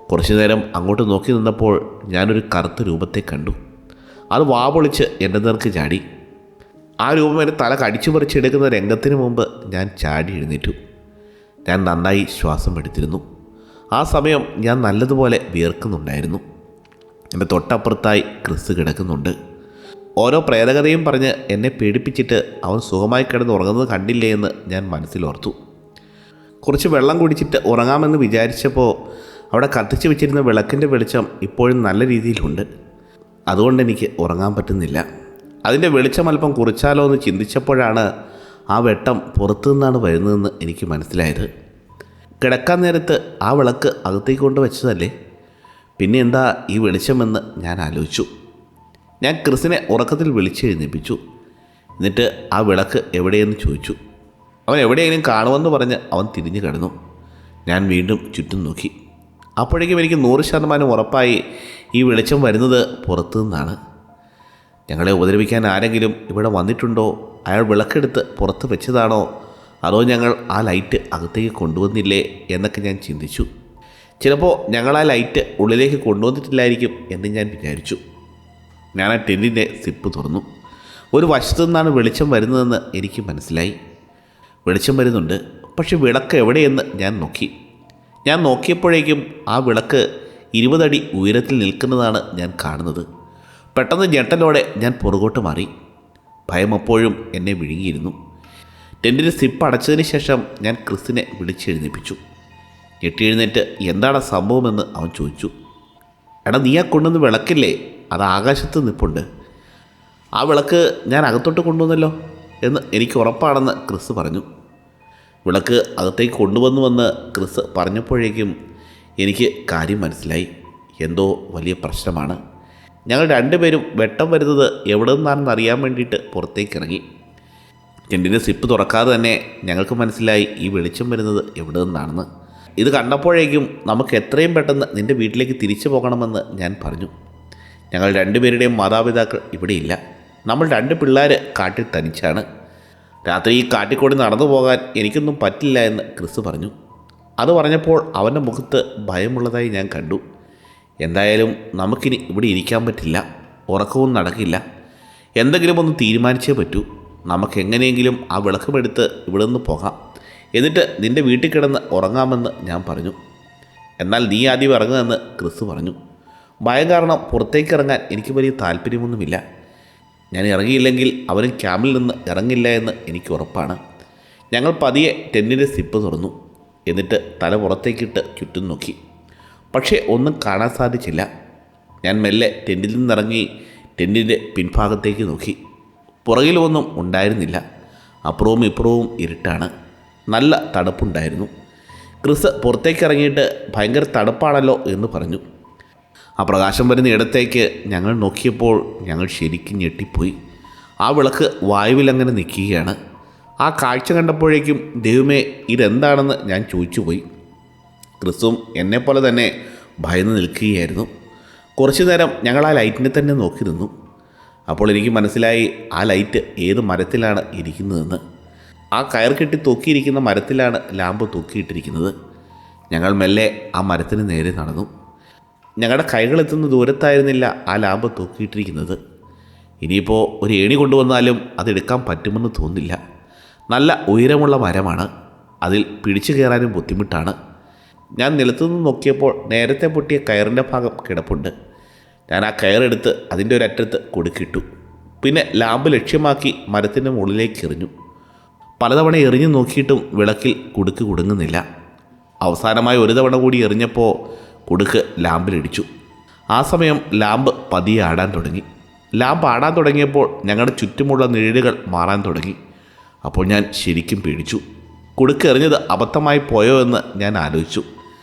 കുറച്ചു നേരം അങ്ങോട്ട് നോക്കി നിന്നപ്പോൾ ഞാനൊരു കറുത്ത രൂപത്തെ കണ്ടു. അത് വാപൊളിച്ച് എൻ്റെ നേർക്ക് ചാടി. ആ രൂപം എൻ്റെ തല കടിച്ചു പറിച്ചെടുക്കുന്ന രംഗത്തിന് മുമ്പ് ഞാൻ ചാടി എഴുന്നേറ്റു. ഞാൻ നന്നായി ശ്വാസം എടുത്തിരുന്നു. ആ സമയം ഞാൻ നല്ലതുപോലെ വിയർക്കുന്നുണ്ടായിരുന്നു. എൻ്റെ തൊട്ടപ്പുറത്തായി ക്രിസ് കിടക്കുന്നുണ്ട്. ഓരോ പ്രേതകഥയും പറഞ്ഞ് എന്നെ പേടിപ്പിച്ചിട്ട് അവൻ സുഖമായി കിടന്ന് ഉറങ്ങുന്നത് കണ്ടില്ലേ എന്ന് ഞാൻ മനസ്സിലോർത്തു. കുറച്ച് വെള്ളം കുടിച്ചിട്ട് ഉറങ്ങാമെന്ന് വിചാരിച്ചപ്പോൾ അവിടെ കത്തിച്ച് വെച്ചിരുന്ന വിളക്കിൻ്റെ വെളിച്ചം ഇപ്പോഴും നല്ല രീതിയിലുണ്ട്. അതുകൊണ്ട് എനിക്ക് ഉറങ്ങാൻ പറ്റുന്നില്ല. അതിൻ്റെ വെളിച്ചം അല്പം കുറിച്ചാലോ എന്ന് ചിന്തിച്ചപ്പോഴാണ് ആ വെട്ടം പുറത്തു നിന്നാണ് വരുന്നതെന്ന് എനിക്ക് മനസ്സിലായത്. കിടക്കാൻ നേരത്ത് ആ വിളക്ക് അകത്തേക്ക് കൊണ്ട് വെച്ചതല്ലേ, പിന്നെ എന്താ ഈ വെളിച്ചമെന്ന് ഞാൻ ആലോചിച്ചു. ഞാൻ ക്രിസിനെ ഉറക്കത്തിൽ വിളിച്ചെഴുന്നേൽപ്പിച്ചു. എന്നിട്ട് ആ വിളക്ക് എവിടെയെന്ന് ചോദിച്ചു. അവൻ എവിടെയെങ്കിലും കാണുമെന്ന് പറഞ്ഞ് അവൻ തിരിഞ്ഞു കിടന്നു. ഞാൻ വീണ്ടും ചുറ്റും നോക്കി. അപ്പോഴേക്കും എനിക്ക് 100% ഉറപ്പായി ഈ വെളിച്ചം വരുന്നത് പുറത്തു നിന്നാണ്. ഞങ്ങളെ ഉപദ്രവിക്കാൻ ആരെങ്കിലും ഇവിടെ വന്നിട്ടുണ്ടോ? അയാൾ വിളക്കെടുത്ത് പുറത്ത് വെച്ചതാണോ? അതോ ഞങ്ങൾ ആ ലൈറ്റ് അകത്തേക്ക് കൊണ്ടുവന്നില്ലേ എന്നൊക്കെ ഞാൻ ചിന്തിച്ചു. ചിലപ്പോൾ ഞങ്ങൾ ആ ലൈറ്റ് ഉള്ളിലേക്ക് കൊണ്ടുവന്നിട്ടില്ലായിരിക്കും എന്ന് ഞാൻ വിചാരിച്ചു. ഞാൻ ആ ടെൻറ്റിൻ്റെ സിപ്പ് തുറന്നു. ഒരു വശത്തു നിന്നാണ് വെളിച്ചം വരുന്നതെന്ന് എനിക്ക് മനസ്സിലായി. വെളിച്ചം വരുന്നുണ്ട്, പക്ഷെ വിളക്ക് എവിടെയെന്ന് ഞാൻ നോക്കി. ഞാൻ നോക്കിയപ്പോഴേക്കും ആ വിളക്ക് 20 അടി ഉയരത്തിൽ നിൽക്കുന്നതാണ് ഞാൻ കാണുന്നത്. പെട്ടെന്ന് ഞെട്ടലോടെ ഞാൻ പുറകോട്ട് മാറി. ഭയം അപ്പോഴും എന്നെ വിഴുങ്ങിയിരുന്നു. ടെൻറ്റിൻ്റെ സിപ്പ് അടച്ചതിന് ശേഷം ഞാൻ ക്രിസിനെ വിളിച്ചെഴുന്നേൽപ്പിച്ചു. ഞെട്ടിയെഴുന്നേറ്റ് എന്താണ് സംഭവമെന്ന് അവൻ ചോദിച്ചു. എടാ, നീ ആ കൊണ്ടുവന്ന് വിളക്കില്ലേ, അത് ആകാശത്ത് നിൽപ്പുണ്ട്. ആ വിളക്ക് ഞാൻ അകത്തോട്ട് കൊണ്ടുവന്നല്ലോ എന്ന് എനിക്ക് ഉറപ്പാണെന്ന് ക്രിസ് പറഞ്ഞു. വിളക്ക് അകത്തേക്ക് കൊണ്ടുവന്നുവെന്ന് ക്രിസ് പറഞ്ഞപ്പോഴേക്കും എനിക്ക് കാര്യം മനസ്സിലായി. എന്തോ വലിയ പ്രശ്നമാണ്. ഞങ്ങൾ രണ്ടുപേരും വെട്ടം വരുന്നത് എവിടെ നിന്നാണെന്ന് അറിയാൻ വേണ്ടിയിട്ട് പുറത്തേക്ക് ഇറങ്ങി. ടെൻറ്റിൻ്റെ സിപ്പ് തുറക്കാതെ തന്നെ ഞങ്ങൾക്ക് മനസ്സിലായി ഈ വെളിച്ചം വരുന്നത് എവിടെ നിന്നാണെന്ന്. ഇത് കണ്ടപ്പോഴേക്കും നമുക്ക് എത്രയും പെട്ടെന്ന് നിൻ്റെ വീട്ടിലേക്ക് തിരിച്ചു പോകണമെന്ന് ഞാൻ പറഞ്ഞു. ഞങ്ങൾ രണ്ടുപേരുടെയും മാതാപിതാക്കൾ ഇവിടെയില്ല. നമ്മൾ 2 പിള്ളേർ കാട്ടിൽ തനിച്ചാണ്. രാത്രി ഈ കാട്ടിക്കൂടി നടന്നു പോകാൻ എനിക്കൊന്നും പറ്റില്ല എന്ന് ക്രിസ് പറഞ്ഞു. അത് പറഞ്ഞപ്പോൾ അവൻ്റെ മുഖത്ത് ഭയമുള്ളതായി ഞാൻ കണ്ടു. എന്തായാലും നമുക്കിനി ഇവിടെ ഇരിക്കാൻ പറ്റില്ല, ഉറക്കവും നടക്കില്ല. എന്തെങ്കിലും ഒന്ന് തീരുമാനിച്ചേ പറ്റൂ. നമുക്കെങ്ങനെയെങ്കിലും ആ വിളക്കുമെടുത്ത് ഇവിടെ നിന്ന് പോകാം, എന്നിട്ട് നിൻ്റെ വീട്ടിൽ കിടന്ന് ഉറങ്ങാമെന്ന് ഞാൻ പറഞ്ഞു. എന്നാൽ നീ ആദ്യം ഇറങ്ങുമെന്ന് ക്രിസ് പറഞ്ഞു. ഭയം കാരണം പുറത്തേക്ക് ഇറങ്ങാൻ എനിക്ക് വലിയ താല്പര്യമൊന്നുമില്ല. ഞാൻ ഇറങ്ങിയില്ലെങ്കിൽ അവനും ക്യാമ്പിൽ നിന്ന് ഇറങ്ങില്ല എന്ന് എനിക്ക് ഉറപ്പാണ്. ഞങ്ങൾ പതിയെ ടെൻറ്റിൻ്റെ സിപ്പ് തുറന്നു. എന്നിട്ട് തല പുറത്തേക്കിട്ട് ചുറ്റും നോക്കി. പക്ഷേ ഒന്നും കാണാൻ സാധിച്ചില്ല. ഞാൻ മെല്ലെ ടെൻറ്റിൽ നിന്നിറങ്ങി ടെൻറ്റിൻ്റെ പിൻഭാഗത്തേക്ക് നോക്കി. പുറകിലൊന്നും ഉണ്ടായിരുന്നില്ല. അപ്പുറവും ഇപ്പുറവും ഇരുട്ടാണ്. നല്ല തണുപ്പുണ്ടായിരുന്നു. ക്രിസ് പുറത്തേക്ക് ഇറങ്ങിയിട്ട് ഭയങ്കര തണുപ്പാണല്ലോ എന്ന് പറഞ്ഞു. ആ പ്രകാശം വരുന്ന ഇടത്തേക്ക് ഞങ്ങൾ നോക്കിയപ്പോൾ ഞങ്ങൾ ശരിക്കും ഞെട്ടിപ്പോയി. ആ വിളക്ക് വായുവിലങ്ങനെ നിൽക്കുകയാണ്. ആ കാഴ്ച കണ്ടപ്പോഴേക്കും ദൈവമേ ഇതെന്താണെന്ന് ഞാൻ ചോദിച്ചുപോയി. ക്രിസും എന്നെപ്പോലെ തന്നെ ഭയന്ന് നിൽക്കുകയായിരുന്നു. കുറച്ചു നേരം ഞങ്ങൾ ആ ലൈറ്റിനെ തന്നെ നോക്കി നിന്നു. അപ്പോൾ എനിക്ക് മനസ്സിലായി ആ ലൈറ്റ് ഏത് മരത്തിലാണ് ഇരിക്കുന്നതെന്ന്. ആ കയർ കെട്ടി തൂക്കിയിരിക്കുന്ന മരത്തിലാണ് ലാമ്പ് തൂക്കിയിട്ടിരിക്കുന്നത്. ഞങ്ങൾ മെല്ലെ ആ മരത്തിന് നേരെ നടന്നു. ഞങ്ങളുടെ കൈകളെത്തുന്ന ദൂരത്തായിരുന്നില്ല ആ ലാമ്പ് തൂക്കിയിട്ടിരിക്കുന്നത്. ഇനിയിപ്പോൾ ഒരു ഏണി കൊണ്ടുവന്നാലും അതെടുക്കാൻ പറ്റുമെന്ന് തോന്നില്ല. നല്ല ഉയരമുള്ള മരമാണ്. അതിൽ പിടിച്ചു കയറാനും ബുദ്ധിമുട്ടാണ്. ഞാൻ നിലത്തുനിന്ന് നോക്കിയപ്പോൾ നേരത്തെ പൊട്ടിയ കയറിൻ്റെ ഭാഗം കിടപ്പുണ്ട്. ഞാൻ ആ കയറെടുത്ത് അതിൻ്റെ ഒരറ്റത്ത് കൊടുക്കിട്ടു. പിന്നെ ലാമ്പ് ലക്ഷ്യമാക്കി മരത്തിൻ്റെ മുകളിലേക്ക് എറിഞ്ഞു. പലതവണ എറിഞ്ഞു നോക്കിയിട്ടും വിളക്കിൽ കുടുക്ക് കുടുങ്ങുന്നില്ല. അവസാനമായി ഒരു തവണ കൂടി എറിഞ്ഞപ്പോൾ കുടുക്ക് ലാമ്പിലിടിച്ചു. ആ സമയം ലാമ്പ് പതിയെ ആടാൻ തുടങ്ങി. ലാമ്പ് ആടാൻ തുടങ്ങിയപ്പോൾ ഞങ്ങളുടെ ചുറ്റുമുള്ള നിഴലുകൾ മാറാൻ തുടങ്ങി. അപ്പോൾ ഞാൻ ശരിക്കും പേടിച്ചു. കുടുക്ക് എറിഞ്ഞത് അബദ്ധമായി പോയോ എന്ന് ഞാൻ ആലോചിച്ചു.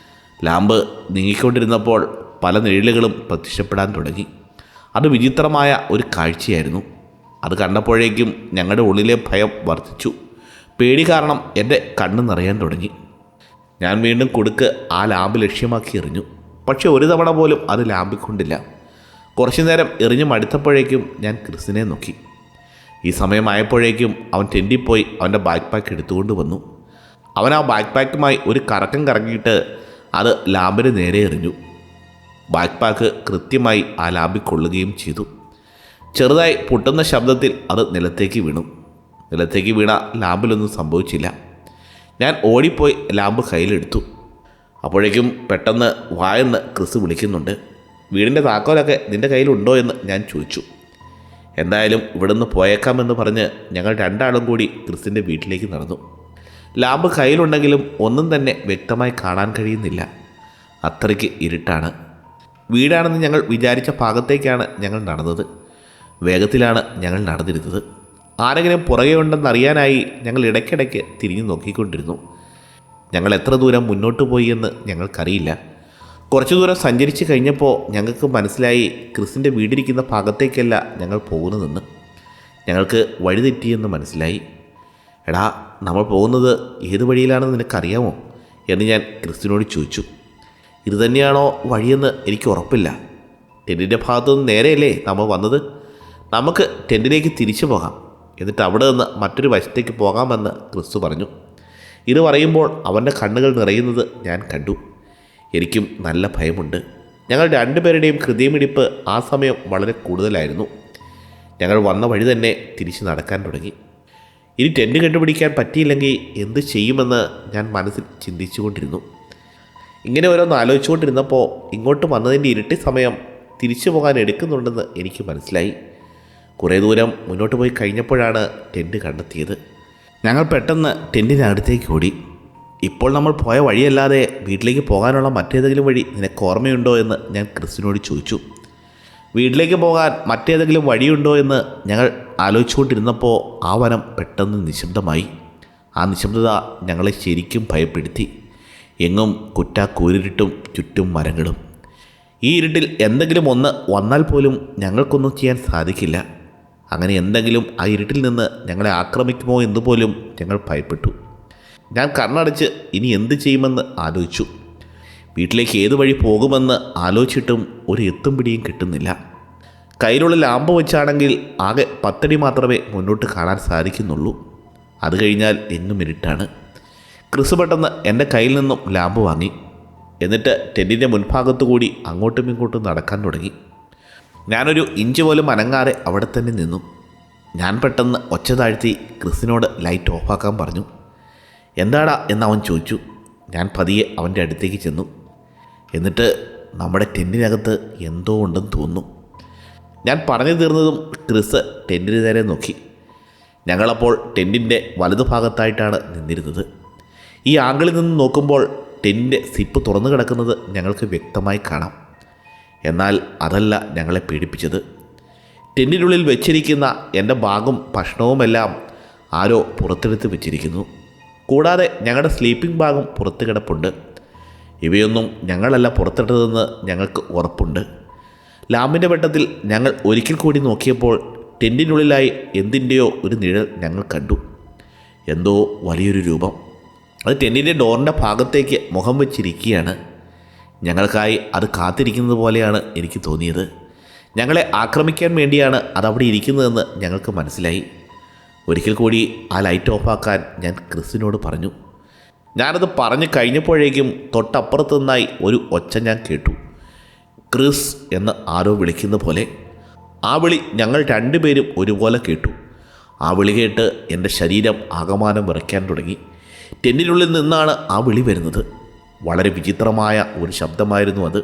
ലാമ്പ് നീങ്ങിക്കൊണ്ടിരുന്നപ്പോൾ പല നിഴലുകളും പ്രത്യക്ഷപ്പെടാൻ തുടങ്ങി. അത് വിചിത്രമായ ഒരു കാഴ്ചയായിരുന്നു. അത് കണ്ടപ്പോഴേക്കും ഞങ്ങളുടെ ഉള്ളിലെ ഭയം വർദ്ധിച്ചു. പേടി കാരണം എൻ്റെ കണ്ണ് നിറയാൻ തുടങ്ങി. ഞാൻ വീണ്ടും കുടുക്ക് ആ ലാമ്പ് ലക്ഷ്യമാക്കി എറിഞ്ഞു. പക്ഷെ ഒരു തവണ പോലും അത് ലാമ്പിക്കൊണ്ടില്ല. കുറച്ചു നേരം എറിഞ്ഞു മടുത്തപ്പോഴേക്കും ഞാൻ ക്രിസിനെ നോക്കി. ഈ സമയമായപ്പോഴേക്കും അവൻ ടെൻറ്റിൽ പോയി അവൻ്റെ ബാക്ക് പാക്ക് എടുത്തുകൊണ്ട് വന്നു. അവൻ ആ ബാക്ക് പാക്കുമായി ഒരു കറക്കം കറങ്ങിയിട്ട് അത് ലാമ്പിന് നേരെ എറിഞ്ഞു. ബാക്ക് പാക്ക് കൃത്യമായി ആ ലാമ്പിൽ കൊള്ളുകയും ചെയ്തു. ചെറുതായി പൊട്ടുന്ന ശബ്ദത്തിൽ അത് നിലത്തേക്ക് വീണു. നിലത്തേക്ക് വീണ ലാമ്പിലൊന്നും സംഭവിച്ചില്ല. ഞാൻ ഓടിപ്പോയി ലാമ്പ് കയ്യിലെടുത്തു. അപ്പോഴേക്കും പെട്ടെന്ന് വായെന്ന് ക്രിസ് വിളിക്കുന്നുണ്ട്. വീടിൻ്റെ താക്കോലൊക്കെ നിൻ്റെ കയ്യിലുണ്ടോ എന്ന് ഞാൻ ചോദിച്ചു. എന്തായാലും ഇവിടുന്ന് പോയേക്കാമെന്ന് പറഞ്ഞ് ഞങ്ങൾ 2 ആളും കൂടി ക്രിസിൻ്റെ വീട്ടിലേക്ക് നടന്നു. ലാമ്പ് കയ്യിലുണ്ടെങ്കിലും ഒന്നും തന്നെ വ്യക്തമായി കാണാൻ കഴിയുന്നില്ല. അത്രയ്ക്ക് ഇരുട്ടാണ്. വീടാണെന്ന് ഞങ്ങൾ വിചാരിച്ച ഭാഗത്തേക്കാണ് ഞങ്ങൾ നടന്നത്. വേഗത്തിലാണ് ഞങ്ങൾ നടന്നിരുന്നത്. ആരെങ്കിലും പുറകെ ഉണ്ടെന്നറിയാനായി ഞങ്ങൾ ഇടയ്ക്കിടയ്ക്ക് തിരിഞ്ഞു നോക്കിക്കൊണ്ടിരുന്നു. ഞങ്ങൾ എത്ര ദൂരം മുന്നോട്ട് പോയി എന്ന് ഞങ്ങൾക്കറിയില്ല. കുറച്ചു ദൂരം സഞ്ചരിച്ച് കഴിഞ്ഞപ്പോൾ ഞങ്ങൾക്ക് മനസ്സിലായി ക്രിസിൻ്റെ വീടിരിക്കുന്ന ഭാഗത്തേക്കല്ല ഞങ്ങൾ പോകുന്നതെന്ന്. ഞങ്ങൾക്ക് വഴി തെറ്റിയെന്ന് മനസ്സിലായി. എടാ, നമ്മൾ പോകുന്നത് ഏത് വഴിയിലാണെന്ന് നിനക്കറിയാമോ എന്ന് ഞാൻ ക്രിസിനോട് ചോദിച്ചു. ഇത് തന്നെയാണോ വഴിയെന്ന് എനിക്ക് ഉറപ്പില്ല. ടെൻറ്റിൻ്റെ ഭാഗത്തുനിന്ന് നേരെയല്ലേ നമ്മൾ വന്നത്? നമുക്ക് ടെൻറ്റിലേക്ക് തിരിച്ചു പോകാം, എന്നിട്ട് അവിടെ നിന്ന് മറ്റൊരു വശത്തേക്ക് പോകാമെന്ന് ക്രിസ് പറഞ്ഞു. ഇത് പറയുമ്പോൾ അവൻ്റെ കണ്ണുകൾ നിറയുന്നത് ഞാൻ കണ്ടു. എനിക്കും നല്ല ഭയമുണ്ട്. ഞങ്ങൾ 2 പേരുടെയും ഹൃദയമിടിപ്പ് ആ സമയം വളരെ കൂടുതലായിരുന്നു. ഞങ്ങൾ വന്ന വഴി തന്നെ തിരിച്ച് നടക്കാൻ തുടങ്ങി. ഇനി ടെൻറ്റ് കണ്ടുപിടിക്കാൻ പറ്റിയില്ലെങ്കിൽ എന്ത് ചെയ്യുമെന്ന് ഞാൻ മനസ്സിൽ ചിന്തിച്ചു കൊണ്ടിരുന്നു. ഇങ്ങനെ ഓരോന്ന് ആലോചിച്ചുകൊണ്ടിരുന്നപ്പോൾ ഇങ്ങോട്ട് വന്നതിൻ്റെ ഇരട്ടി സമയം തിരിച്ചു പോകാൻ എടുക്കുന്നുണ്ടെന്ന് എനിക്ക് മനസ്സിലായി. കുറേ ദൂരം മുന്നോട്ട് പോയി കഴിഞ്ഞപ്പോഴാണ് ടെൻറ്റ് കണ്ടെത്തിയത്. ഞങ്ങൾ പെട്ടെന്ന് ടെൻറ്റിനടുത്തേക്ക് ഓടി. ഇപ്പോൾ നമ്മൾ പോയ വഴിയല്ലാതെ വീട്ടിലേക്ക് പോകാനുള്ള മറ്റേതെങ്കിലും വഴി നിനക്ക് ഓർമ്മയുണ്ടോ എന്ന് ഞാൻ ക്രിസിനോട് ചോദിച്ചു. വീട്ടിലേക്ക് പോകാൻ മറ്റേതെങ്കിലും വഴിയുണ്ടോ എന്ന് ഞങ്ങൾ ആലോചിച്ചുകൊണ്ടിരുന്നപ്പോൾ ആ വനം പെട്ടെന്ന് നിശബ്ദമായി. ആ നിശബ്ദത ഞങ്ങളെ ശരിക്കും ഭയപ്പെടുത്തി. എങ്ങും കുറ്റാക്കൂരിട്ടും ചുറ്റും മരങ്ങളും. ഈ ഇരുട്ടിൽ എന്തെങ്കിലും ഒന്ന് വന്നാൽ പോലും ഞങ്ങൾക്കൊന്നും ചെയ്യാൻ സാധിക്കില്ല. അങ്ങനെ എന്തെങ്കിലും ആ ഇരുട്ടിൽ നിന്ന് ഞങ്ങളെ ആക്രമിക്കുമോ എന്ന് പോലും ഞങ്ങൾ ഭയപ്പെട്ടു. ഞാൻ കണ്ണടച്ച് ഇനി എന്ത് ചെയ്യുമെന്ന് ആലോചിച്ചു. വീട്ടിലേക്ക് ഏത് വഴി പോകുമെന്ന് ആലോചിച്ചിട്ടും ഒരു എത്തും പിടിയും കിട്ടുന്നില്ല. കയ്യിലുള്ള ലാമ്പ് വെച്ചാണെങ്കിൽ ആകെ 10 അടി മാത്രമേ മുന്നോട്ട് കാണാൻ സാധിക്കുന്നുള്ളൂ. അത് കഴിഞ്ഞാൽ എന്നും ഇരുട്ടാണ്. ക്രിസ് പെട്ടെന്ന് എൻ്റെ കയ്യിൽ നിന്നും ലാമ്പ് വാങ്ങി. എന്നിട്ട് ടെൻറ്റിൻ്റെ മുൻഭാഗത്തു കൂടി അങ്ങോട്ടും ഇങ്ങോട്ടും നടക്കാൻ തുടങ്ങി. ഞാനൊരു ഇഞ്ച് പോലും അനങ്ങാതെ അവിടെ തന്നെ നിന്നു. ഞാൻ പെട്ടെന്ന് ഒച്ച താഴ്ത്തി ക്രിസിനോട് ലൈറ്റ് ഓഫാക്കാൻ പറഞ്ഞു. എന്താടാ എന്നവൻ ചോദിച്ചു. ഞാൻ പതിയെ അവൻ്റെ അടുത്തേക്ക് ചെന്നു. എന്നിട്ട് നമ്മുടെ ടെൻറ്റിനകത്ത് എന്തോ ഉണ്ടെന്ന് തോന്നുന്നു. ഞാൻ പറഞ്ഞു തീർന്നതും ക്രിസ് ടെൻറ്റിന് നേരെ നോക്കി. ഞങ്ങളപ്പോൾ ടെൻറ്റിൻ്റെ വലതുഭാഗത്തായിട്ടാണ് നിന്നിരുന്നത്. ഈ ആംഗിളിൽ നിന്ന് നോക്കുമ്പോൾ ടെൻറ്റിൻ്റെ സിപ്പ് തുറന്നു കിടക്കുന്നത് ഞങ്ങൾക്ക് വ്യക്തമായി കാണാം. എന്നാൽ അതല്ല ഞങ്ങളെ പേടിപ്പിച്ചത്. ടെൻറ്റിനുള്ളിൽ വെച്ചിരിക്കുന്ന എൻ്റെ ബാഗും ഭക്ഷണവുമെല്ലാം ആരോ പുറത്തെടുത്ത് വെച്ചിരിക്കുന്നു. കൂടാതെ ഞങ്ങളുടെ സ്ലീപ്പിംഗ് ബാഗും പുറത്ത് കിടപ്പുണ്ട്. ഇവയൊന്നും ഞങ്ങളല്ല പുറത്തിട്ടതെന്ന് ഞങ്ങൾക്ക് ഉറപ്പുണ്ട്. ലാമ്പിൻ്റെ വെട്ടത്തിൽ ഞങ്ങൾ ഒരിക്കൽ കൂടി നോക്കിയപ്പോൾ ടെൻറ്റിനുള്ളിലായി എന്തിൻ്റെയോ ഒരു നിഴൽ ഞങ്ങൾ കണ്ടു. എന്തോ വലിയൊരു രൂപം. അത് ടെൻറ്റിൻ്റെ ഡോറിൻ്റെ ഭാഗത്തേക്ക് മുഖം വെച്ചിരിക്കുകയാണ്. ഞങ്ങൾക്കായി അത് കാത്തിരിക്കുന്നത് പോലെയാണ് എനിക്ക് തോന്നിയത്. ഞങ്ങളെ ആക്രമിക്കാൻ വേണ്ടിയാണ് അതവിടെ ഇരിക്കുന്നതെന്ന് ഞങ്ങൾക്ക് മനസ്സിലായി. ഒരിക്കൽ കൂടി ആ ലൈറ്റ് ഓഫാക്കാൻ ഞാൻ ക്രിസിനോട് പറഞ്ഞു. ഞാനത് പറഞ്ഞു കഴിഞ്ഞപ്പോഴേക്കും തൊട്ടപ്പുറത്തു നിന്നായി ഒരു ഒച്ച ഞാൻ കേട്ടു. ക്രിസ് എന്ന് ആരോ വിളിക്കുന്ന പോലെ. ആ വിളി ഞങ്ങൾ രണ്ടുപേരും ഒരുപോലെ കേട്ടു. ആ വിളി കേട്ട് എൻ്റെ ശരീരം ആകമാനം വിറയ്ക്കാൻ തുടങ്ങി. ടെൻറ്റിനുള്ളിൽ നിന്നാണ് ആ വിളി വരുന്നത്. വളരെ വിചിത്രമായ ഒരു ശബ്ദമായിരുന്നു അത്.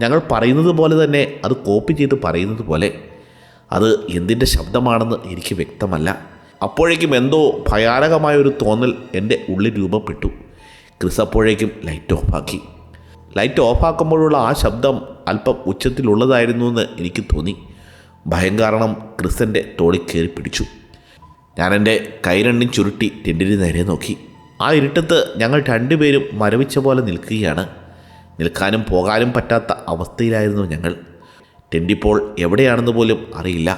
ഞങ്ങൾ പറയുന്നത് പോലെ തന്നെ അത് കോപ്പി ചെയ്ത് പറയുന്നത് പോലെ. അത് എന്തിൻ്റെ ശബ്ദമാണെന്ന് എനിക്ക് വ്യക്തമല്ല. അപ്പോഴേക്കും എന്തോ ഭയാനകമായൊരു തോന്നൽ എൻ്റെ ഉള്ളിൽ രൂപപ്പെട്ടു. ക്രിസ് അപ്പോഴേക്കും ലൈറ്റ് ഓഫാക്കി. ലൈറ്റ് ഓഫാക്കുമ്പോഴുള്ള ആ ശബ്ദം അല്പം ഉച്ചത്തിലുള്ളതായിരുന്നു എന്ന് എനിക്ക് തോന്നി. ഭയം കാരണം ക്രിസിൻ്റെ തോളിൽ കയറി പിടിച്ചു. ഞാൻ എൻ്റെ കൈ രണ്ടും ചുരുട്ടി ടെൻറ്റിന് നേരെ നോക്കി. ആ ഇരുട്ടത്ത് ഞങ്ങൾ രണ്ടുപേരും മരവിച്ച പോലെ നിൽക്കുകയാണ്. നിൽക്കാനും പോകാനും പറ്റാത്ത അവസ്ഥയിലായിരുന്നു ഞങ്ങൾ. ടെൻറ്റിപ്പോൾ എവിടെയാണെന്ന് പോലും അറിയില്ല.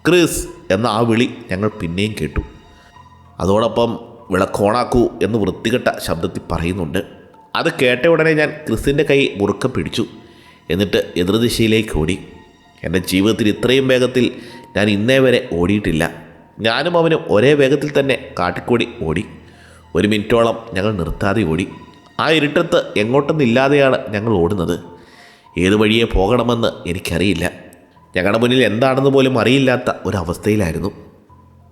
ക്രിസ് എന്ന ആ വിളി ഞങ്ങൾ പിന്നെയും കേട്ടു. അതോടൊപ്പം വിളക്കോണാക്കൂ എന്ന് വൃത്തികെട്ട ശബ്ദത്തിൽ പറയുന്നുണ്ട്. അത് കേട്ട ഉടനെ ഞാൻ ക്രിസിൻ്റെ കൈ മുറുക്കം പിടിച്ചു. എന്നിട്ട് എതിർദിശയിലേക്ക് ഓടി. എൻ്റെ ജീവിതത്തിൽ ഇത്രയും വേഗത്തിൽ ഞാൻ ഇന്നേ വരെ ഓടിയിട്ടില്ല. ഞാനും അവനും ഒരേ വേഗത്തിൽ തന്നെ കാട്ടിക്കൂടി ഓടി. 1 മിനിറ്റോളം ഞങ്ങൾ നിർത്താതെ ഓടി. ആ ഇരുട്ടത്ത് എങ്ങോട്ടൊന്നില്ലാതെയാണ് ഞങ്ങൾ ഓടുന്നത്. ഏത് വഴിയെ പോകണമെന്ന് എനിക്കറിയില്ല. ഞങ്ങളുടെ മുന്നിൽ എന്താണെന്ന് പോലും അറിയില്ലാത്ത ഒരവസ്ഥയിലായിരുന്നു.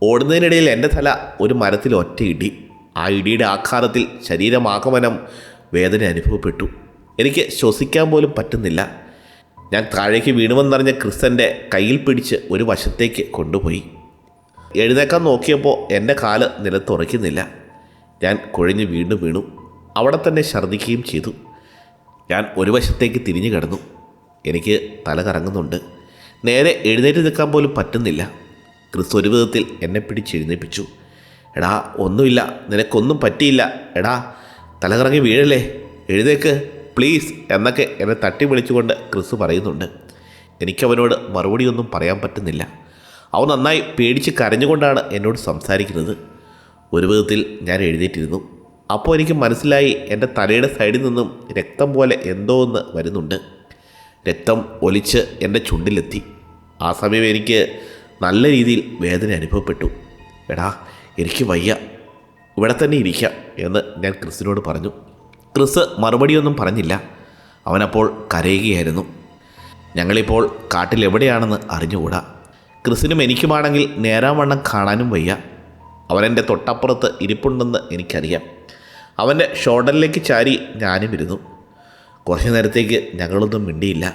ഓടുന്നതിനിടയിൽ എൻ്റെ തല ഒരു മരത്തിൽ ഒറ്റ ഇടി. ആ ഇടിയുടെ ആഘാതത്തിൽ ശരീരമാകമനം വേദന അനുഭവപ്പെട്ടു. എനിക്ക് ശ്വസിക്കാൻ പോലും പറ്റുന്നില്ല. ഞാൻ താഴേക്ക് വീണുവെന്നറിഞ്ഞ ക്രിസൻ്റെ കയ്യിൽ പിടിച്ച് ഒരു വശത്തേക്ക് കൊണ്ടുപോയി. എഴുന്നേക്കാൻ നോക്കിയപ്പോൾ എൻ്റെ കാല് നിലത്തുറയ്ക്കുന്നില്ല. ഞാൻ കുഴഞ്ഞ് വീണ്ടും വീണു. അവിടെ തന്നെ ഛർദ്ദിക്കുകയും ചെയ്തു. ഞാൻ ഒരു വശത്തേക്ക് തിരിഞ്ഞു കിടന്നു. എനിക്ക് തല കറങ്ങുന്നുണ്ട്. നേരെ എഴുന്നേറ്റ് നിൽക്കാൻ പോലും പറ്റുന്നില്ല. ക്രിസ് ഒരു വിധത്തിൽ എന്നെ പിടിച്ചെഴുന്നേൽപ്പിച്ചു. എടാ ഒന്നുമില്ല, നിനക്കൊന്നും പറ്റിയില്ല, എടാ തലകറങ്ങി വീഴല്ലേ, എഴുന്നേക്ക് പ്ലീസ് എന്നൊക്കെ എന്നെ തട്ടി വിളിച്ചുകൊണ്ട് ക്രിസ് പറയുന്നുണ്ട്. എനിക്കവനോട് മറുപടിയൊന്നും പറയാൻ പറ്റുന്നില്ല. അവൻ നന്നായി പേടിച്ച് കരഞ്ഞുകൊണ്ടാണ് എന്നോട് സംസാരിക്കുന്നത്. ഒരു വിധത്തിൽ ഞാൻ എഴുന്നേറ്റിരുന്നു. അപ്പോൾ എനിക്ക് മനസ്സിലായി എൻ്റെ തലയുടെ സൈഡിൽ നിന്നും രക്തം പോലെ എന്തോ ഒന്ന് വരുന്നുണ്ട്. രക്തം ഒലിച്ച് എൻ്റെ ചുണ്ടിലെത്തി. ആ സമയം എനിക്ക് നല്ല രീതിയിൽ വേദന അനുഭവപ്പെട്ടു. എടാ എനിക്ക് വയ്യ, ഇവിടെ തന്നെ ഇരിക്കാം എന്ന് ഞാൻ ക്രിസിനോട് പറഞ്ഞു. ക്രിസ് മറുപടിയൊന്നും പറഞ്ഞില്ല. അവനപ്പോൾ കരയുകയായിരുന്നു. ഞങ്ങളിപ്പോൾ കാട്ടിലെവിടെയാണെന്ന് അറിഞ്ഞുകൂടാ. ക്രിസിനും എനിക്കുമാണെങ്കിൽ നേരാവണ്ണം കാണാനും വയ്യ. അവനെൻ്റെ തൊട്ടപ്പുറത്ത് ഇരിപ്പുണ്ടെന്ന് എനിക്കറിയാം. അവൻ്റെ ഷോൾഡറിലേക്ക് ചാരി ഞാനും ഇരുന്നു. കുറച്ചു നേരത്തേക്ക് ഞങ്ങളൊന്നും മിണ്ടിയില്ല.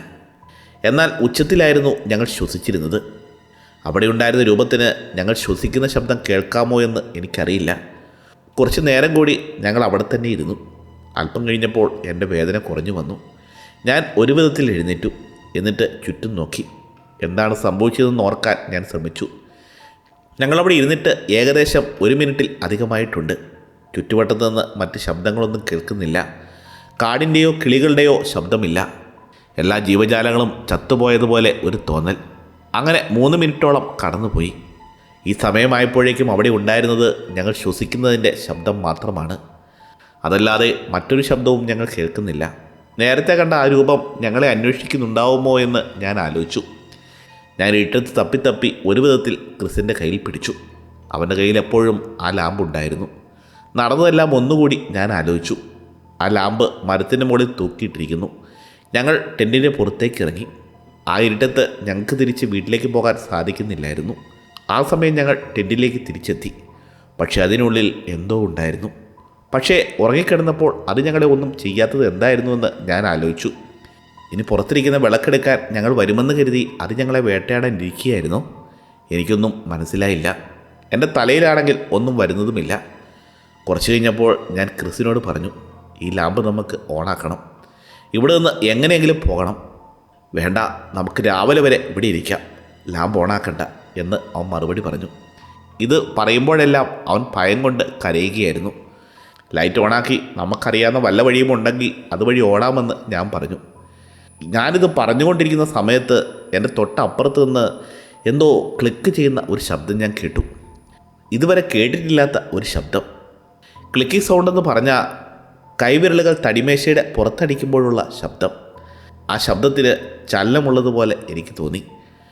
എന്നാൽ ഉച്ചത്തിലായിരുന്നു ഞങ്ങൾ ശ്വസിച്ചിരുന്നത്. അവിടെ ഉണ്ടായിരുന്ന രൂപത്തിന് ഞങ്ങൾ ശ്വസിക്കുന്ന ശബ്ദം കേൾക്കാമോ എന്ന് എനിക്കറിയില്ല. കുറച്ച് നേരം കൂടി ഞങ്ങൾ അവിടെ തന്നെ ഇരുന്നു. അല്പം കഴിഞ്ഞപ്പോൾ എൻ്റെ വേദന കുറഞ്ഞു വന്നു. ഞാൻ ഒരു വിധത്തിൽ എഴുന്നേറ്റു. എന്നിട്ട് ചുറ്റും നോക്കി. എന്താണ് സംഭവിച്ചതെന്ന് ഓർക്കാൻ ഞാൻ ശ്രമിച്ചു. ഞങ്ങളവിടെ ഇരുന്നിട്ട് ഏകദേശം 1 മിനിറ്റിൽ അധികമായിട്ടുണ്ട്. ചുറ്റുവട്ടത്തു നിന്ന് മറ്റ് ശബ്ദങ്ങളൊന്നും കേൾക്കുന്നില്ല. കാടിൻ്റെയോ കിളികളുടെയോ ശബ്ദമില്ല. എല്ലാ ജീവജാലങ്ങളും ചത്തുപോയതുപോലെ ഒരു തോന്നൽ. അങ്ങനെ 3 മിനിറ്റോളം കടന്നുപോയി. ഈ സമയമായപ്പോഴേക്കും അവിടെ ഉണ്ടായിരുന്നത് ഞങ്ങൾ ശ്വസിക്കുന്നതിൻ്റെ ശബ്ദം മാത്രമാണ്. അതല്ലാതെ മറ്റൊരു ശബ്ദവും ഞങ്ങൾ കേൾക്കുന്നില്ല. നേരത്തെ കണ്ട ആ രൂപം ഞങ്ങളെ അന്വേഷിക്കുന്നുണ്ടാവുമോ എന്ന് ഞാൻ ആലോചിച്ചു. ഞാൻ ഇട്ടത്ത് തപ്പി ഒരു വിധത്തിൽ ക്രിസിൻ്റെ കയ്യിൽ പിടിച്ചു. അവൻ്റെ കയ്യിൽ എപ്പോഴും ആ ലാമ്പ് ഉണ്ടായിരുന്നു. നടന്നതെല്ലാം ഒന്നുകൂടി ഞാൻ ആലോചിച്ചു. ആ ലാമ്പ് മരത്തിൻ്റെ മുകളിൽ തൂക്കിയിട്ടിരിക്കുന്നു. ഞങ്ങൾ ടെൻറ്റിൻ്റെ പുറത്തേക്ക് ഇറങ്ങി. ആ ഇരുട്ടത്ത് ഞങ്ങൾക്ക് തിരിച്ച് വീട്ടിലേക്ക് പോകാൻ സാധിക്കുന്നില്ലായിരുന്നു. ആ സമയം ഞങ്ങൾ ടെൻറ്റിലേക്ക് തിരിച്ചെത്തി. പക്ഷേ അതിനുള്ളിൽ എന്തോ ഉണ്ടായിരുന്നു. പക്ഷേ ഉറങ്ങിക്കിടന്നപ്പോൾ അത് ഞങ്ങളെ ഒന്നും ചെയ്യാത്തത് എന്തായിരുന്നുവെന്ന് ഞാൻ ആലോചിച്ചു. ഇനി പുറത്തിരിക്കുന്ന വിളക്കെടുക്കാൻ ഞങ്ങൾ വരുമെന്ന് കരുതി അത് ഞങ്ങളെ വേട്ടയാടാൻ ഇരിക്കുകയായിരുന്നോ? എനിക്കൊന്നും മനസ്സിലായില്ല. എൻ്റെ തലയിലാണെങ്കിൽ ഒന്നും വരുന്നതുമില്ല. കുറച്ച് കഴിഞ്ഞപ്പോൾ ഞാൻ ക്രിസിനോട് പറഞ്ഞു, ഈ ലാമ്പ് നമുക്ക് ഓണാക്കണം. ഇവിടെ നിന്ന് എങ്ങനെയെങ്കിലും പോകണം. വേണ്ട, നമുക്ക് രാവിലെ വരെ ഇവിടെ ഇരിക്കാം, ലാമ്പ് ഓണാക്കണ്ട എന്ന് അവൻ മറുപടി പറഞ്ഞു. ഇത് പറയുമ്പോഴെല്ലാം അവൻ ഭയം കൊണ്ട് കരയുകയായിരുന്നു. ലൈറ്റ് ഓണാക്കി നമുക്കറിയാവുന്ന വല്ല വഴിയും ഉണ്ടെങ്കിൽ അതുവഴി ഓടാമെന്ന് ഞാൻ പറഞ്ഞു. ഞാനിത് പറഞ്ഞുകൊണ്ടിരിക്കുന്ന സമയത്ത് എൻ്റെ തൊട്ടപ്പുറത്ത് നിന്ന് എന്തോ ക്ലിക്ക് ചെയ്യുന്ന ഒരു ശബ്ദം ഞാൻ കേട്ടു. ഇതുവരെ കേട്ടിട്ടില്ലാത്ത ഒരു ശബ്ദം. ക്ലിക്കിംഗ് സൗണ്ടെന്ന് പറഞ്ഞാൽ കൈവിരലുകൾ തടിമേശയുടെ പുറത്തടിക്കുമ്പോഴുള്ള ശബ്ദം. ആ ശബ്ദത്തിന് ചലനമുള്ളതുപോലെ എനിക്ക് തോന്നി.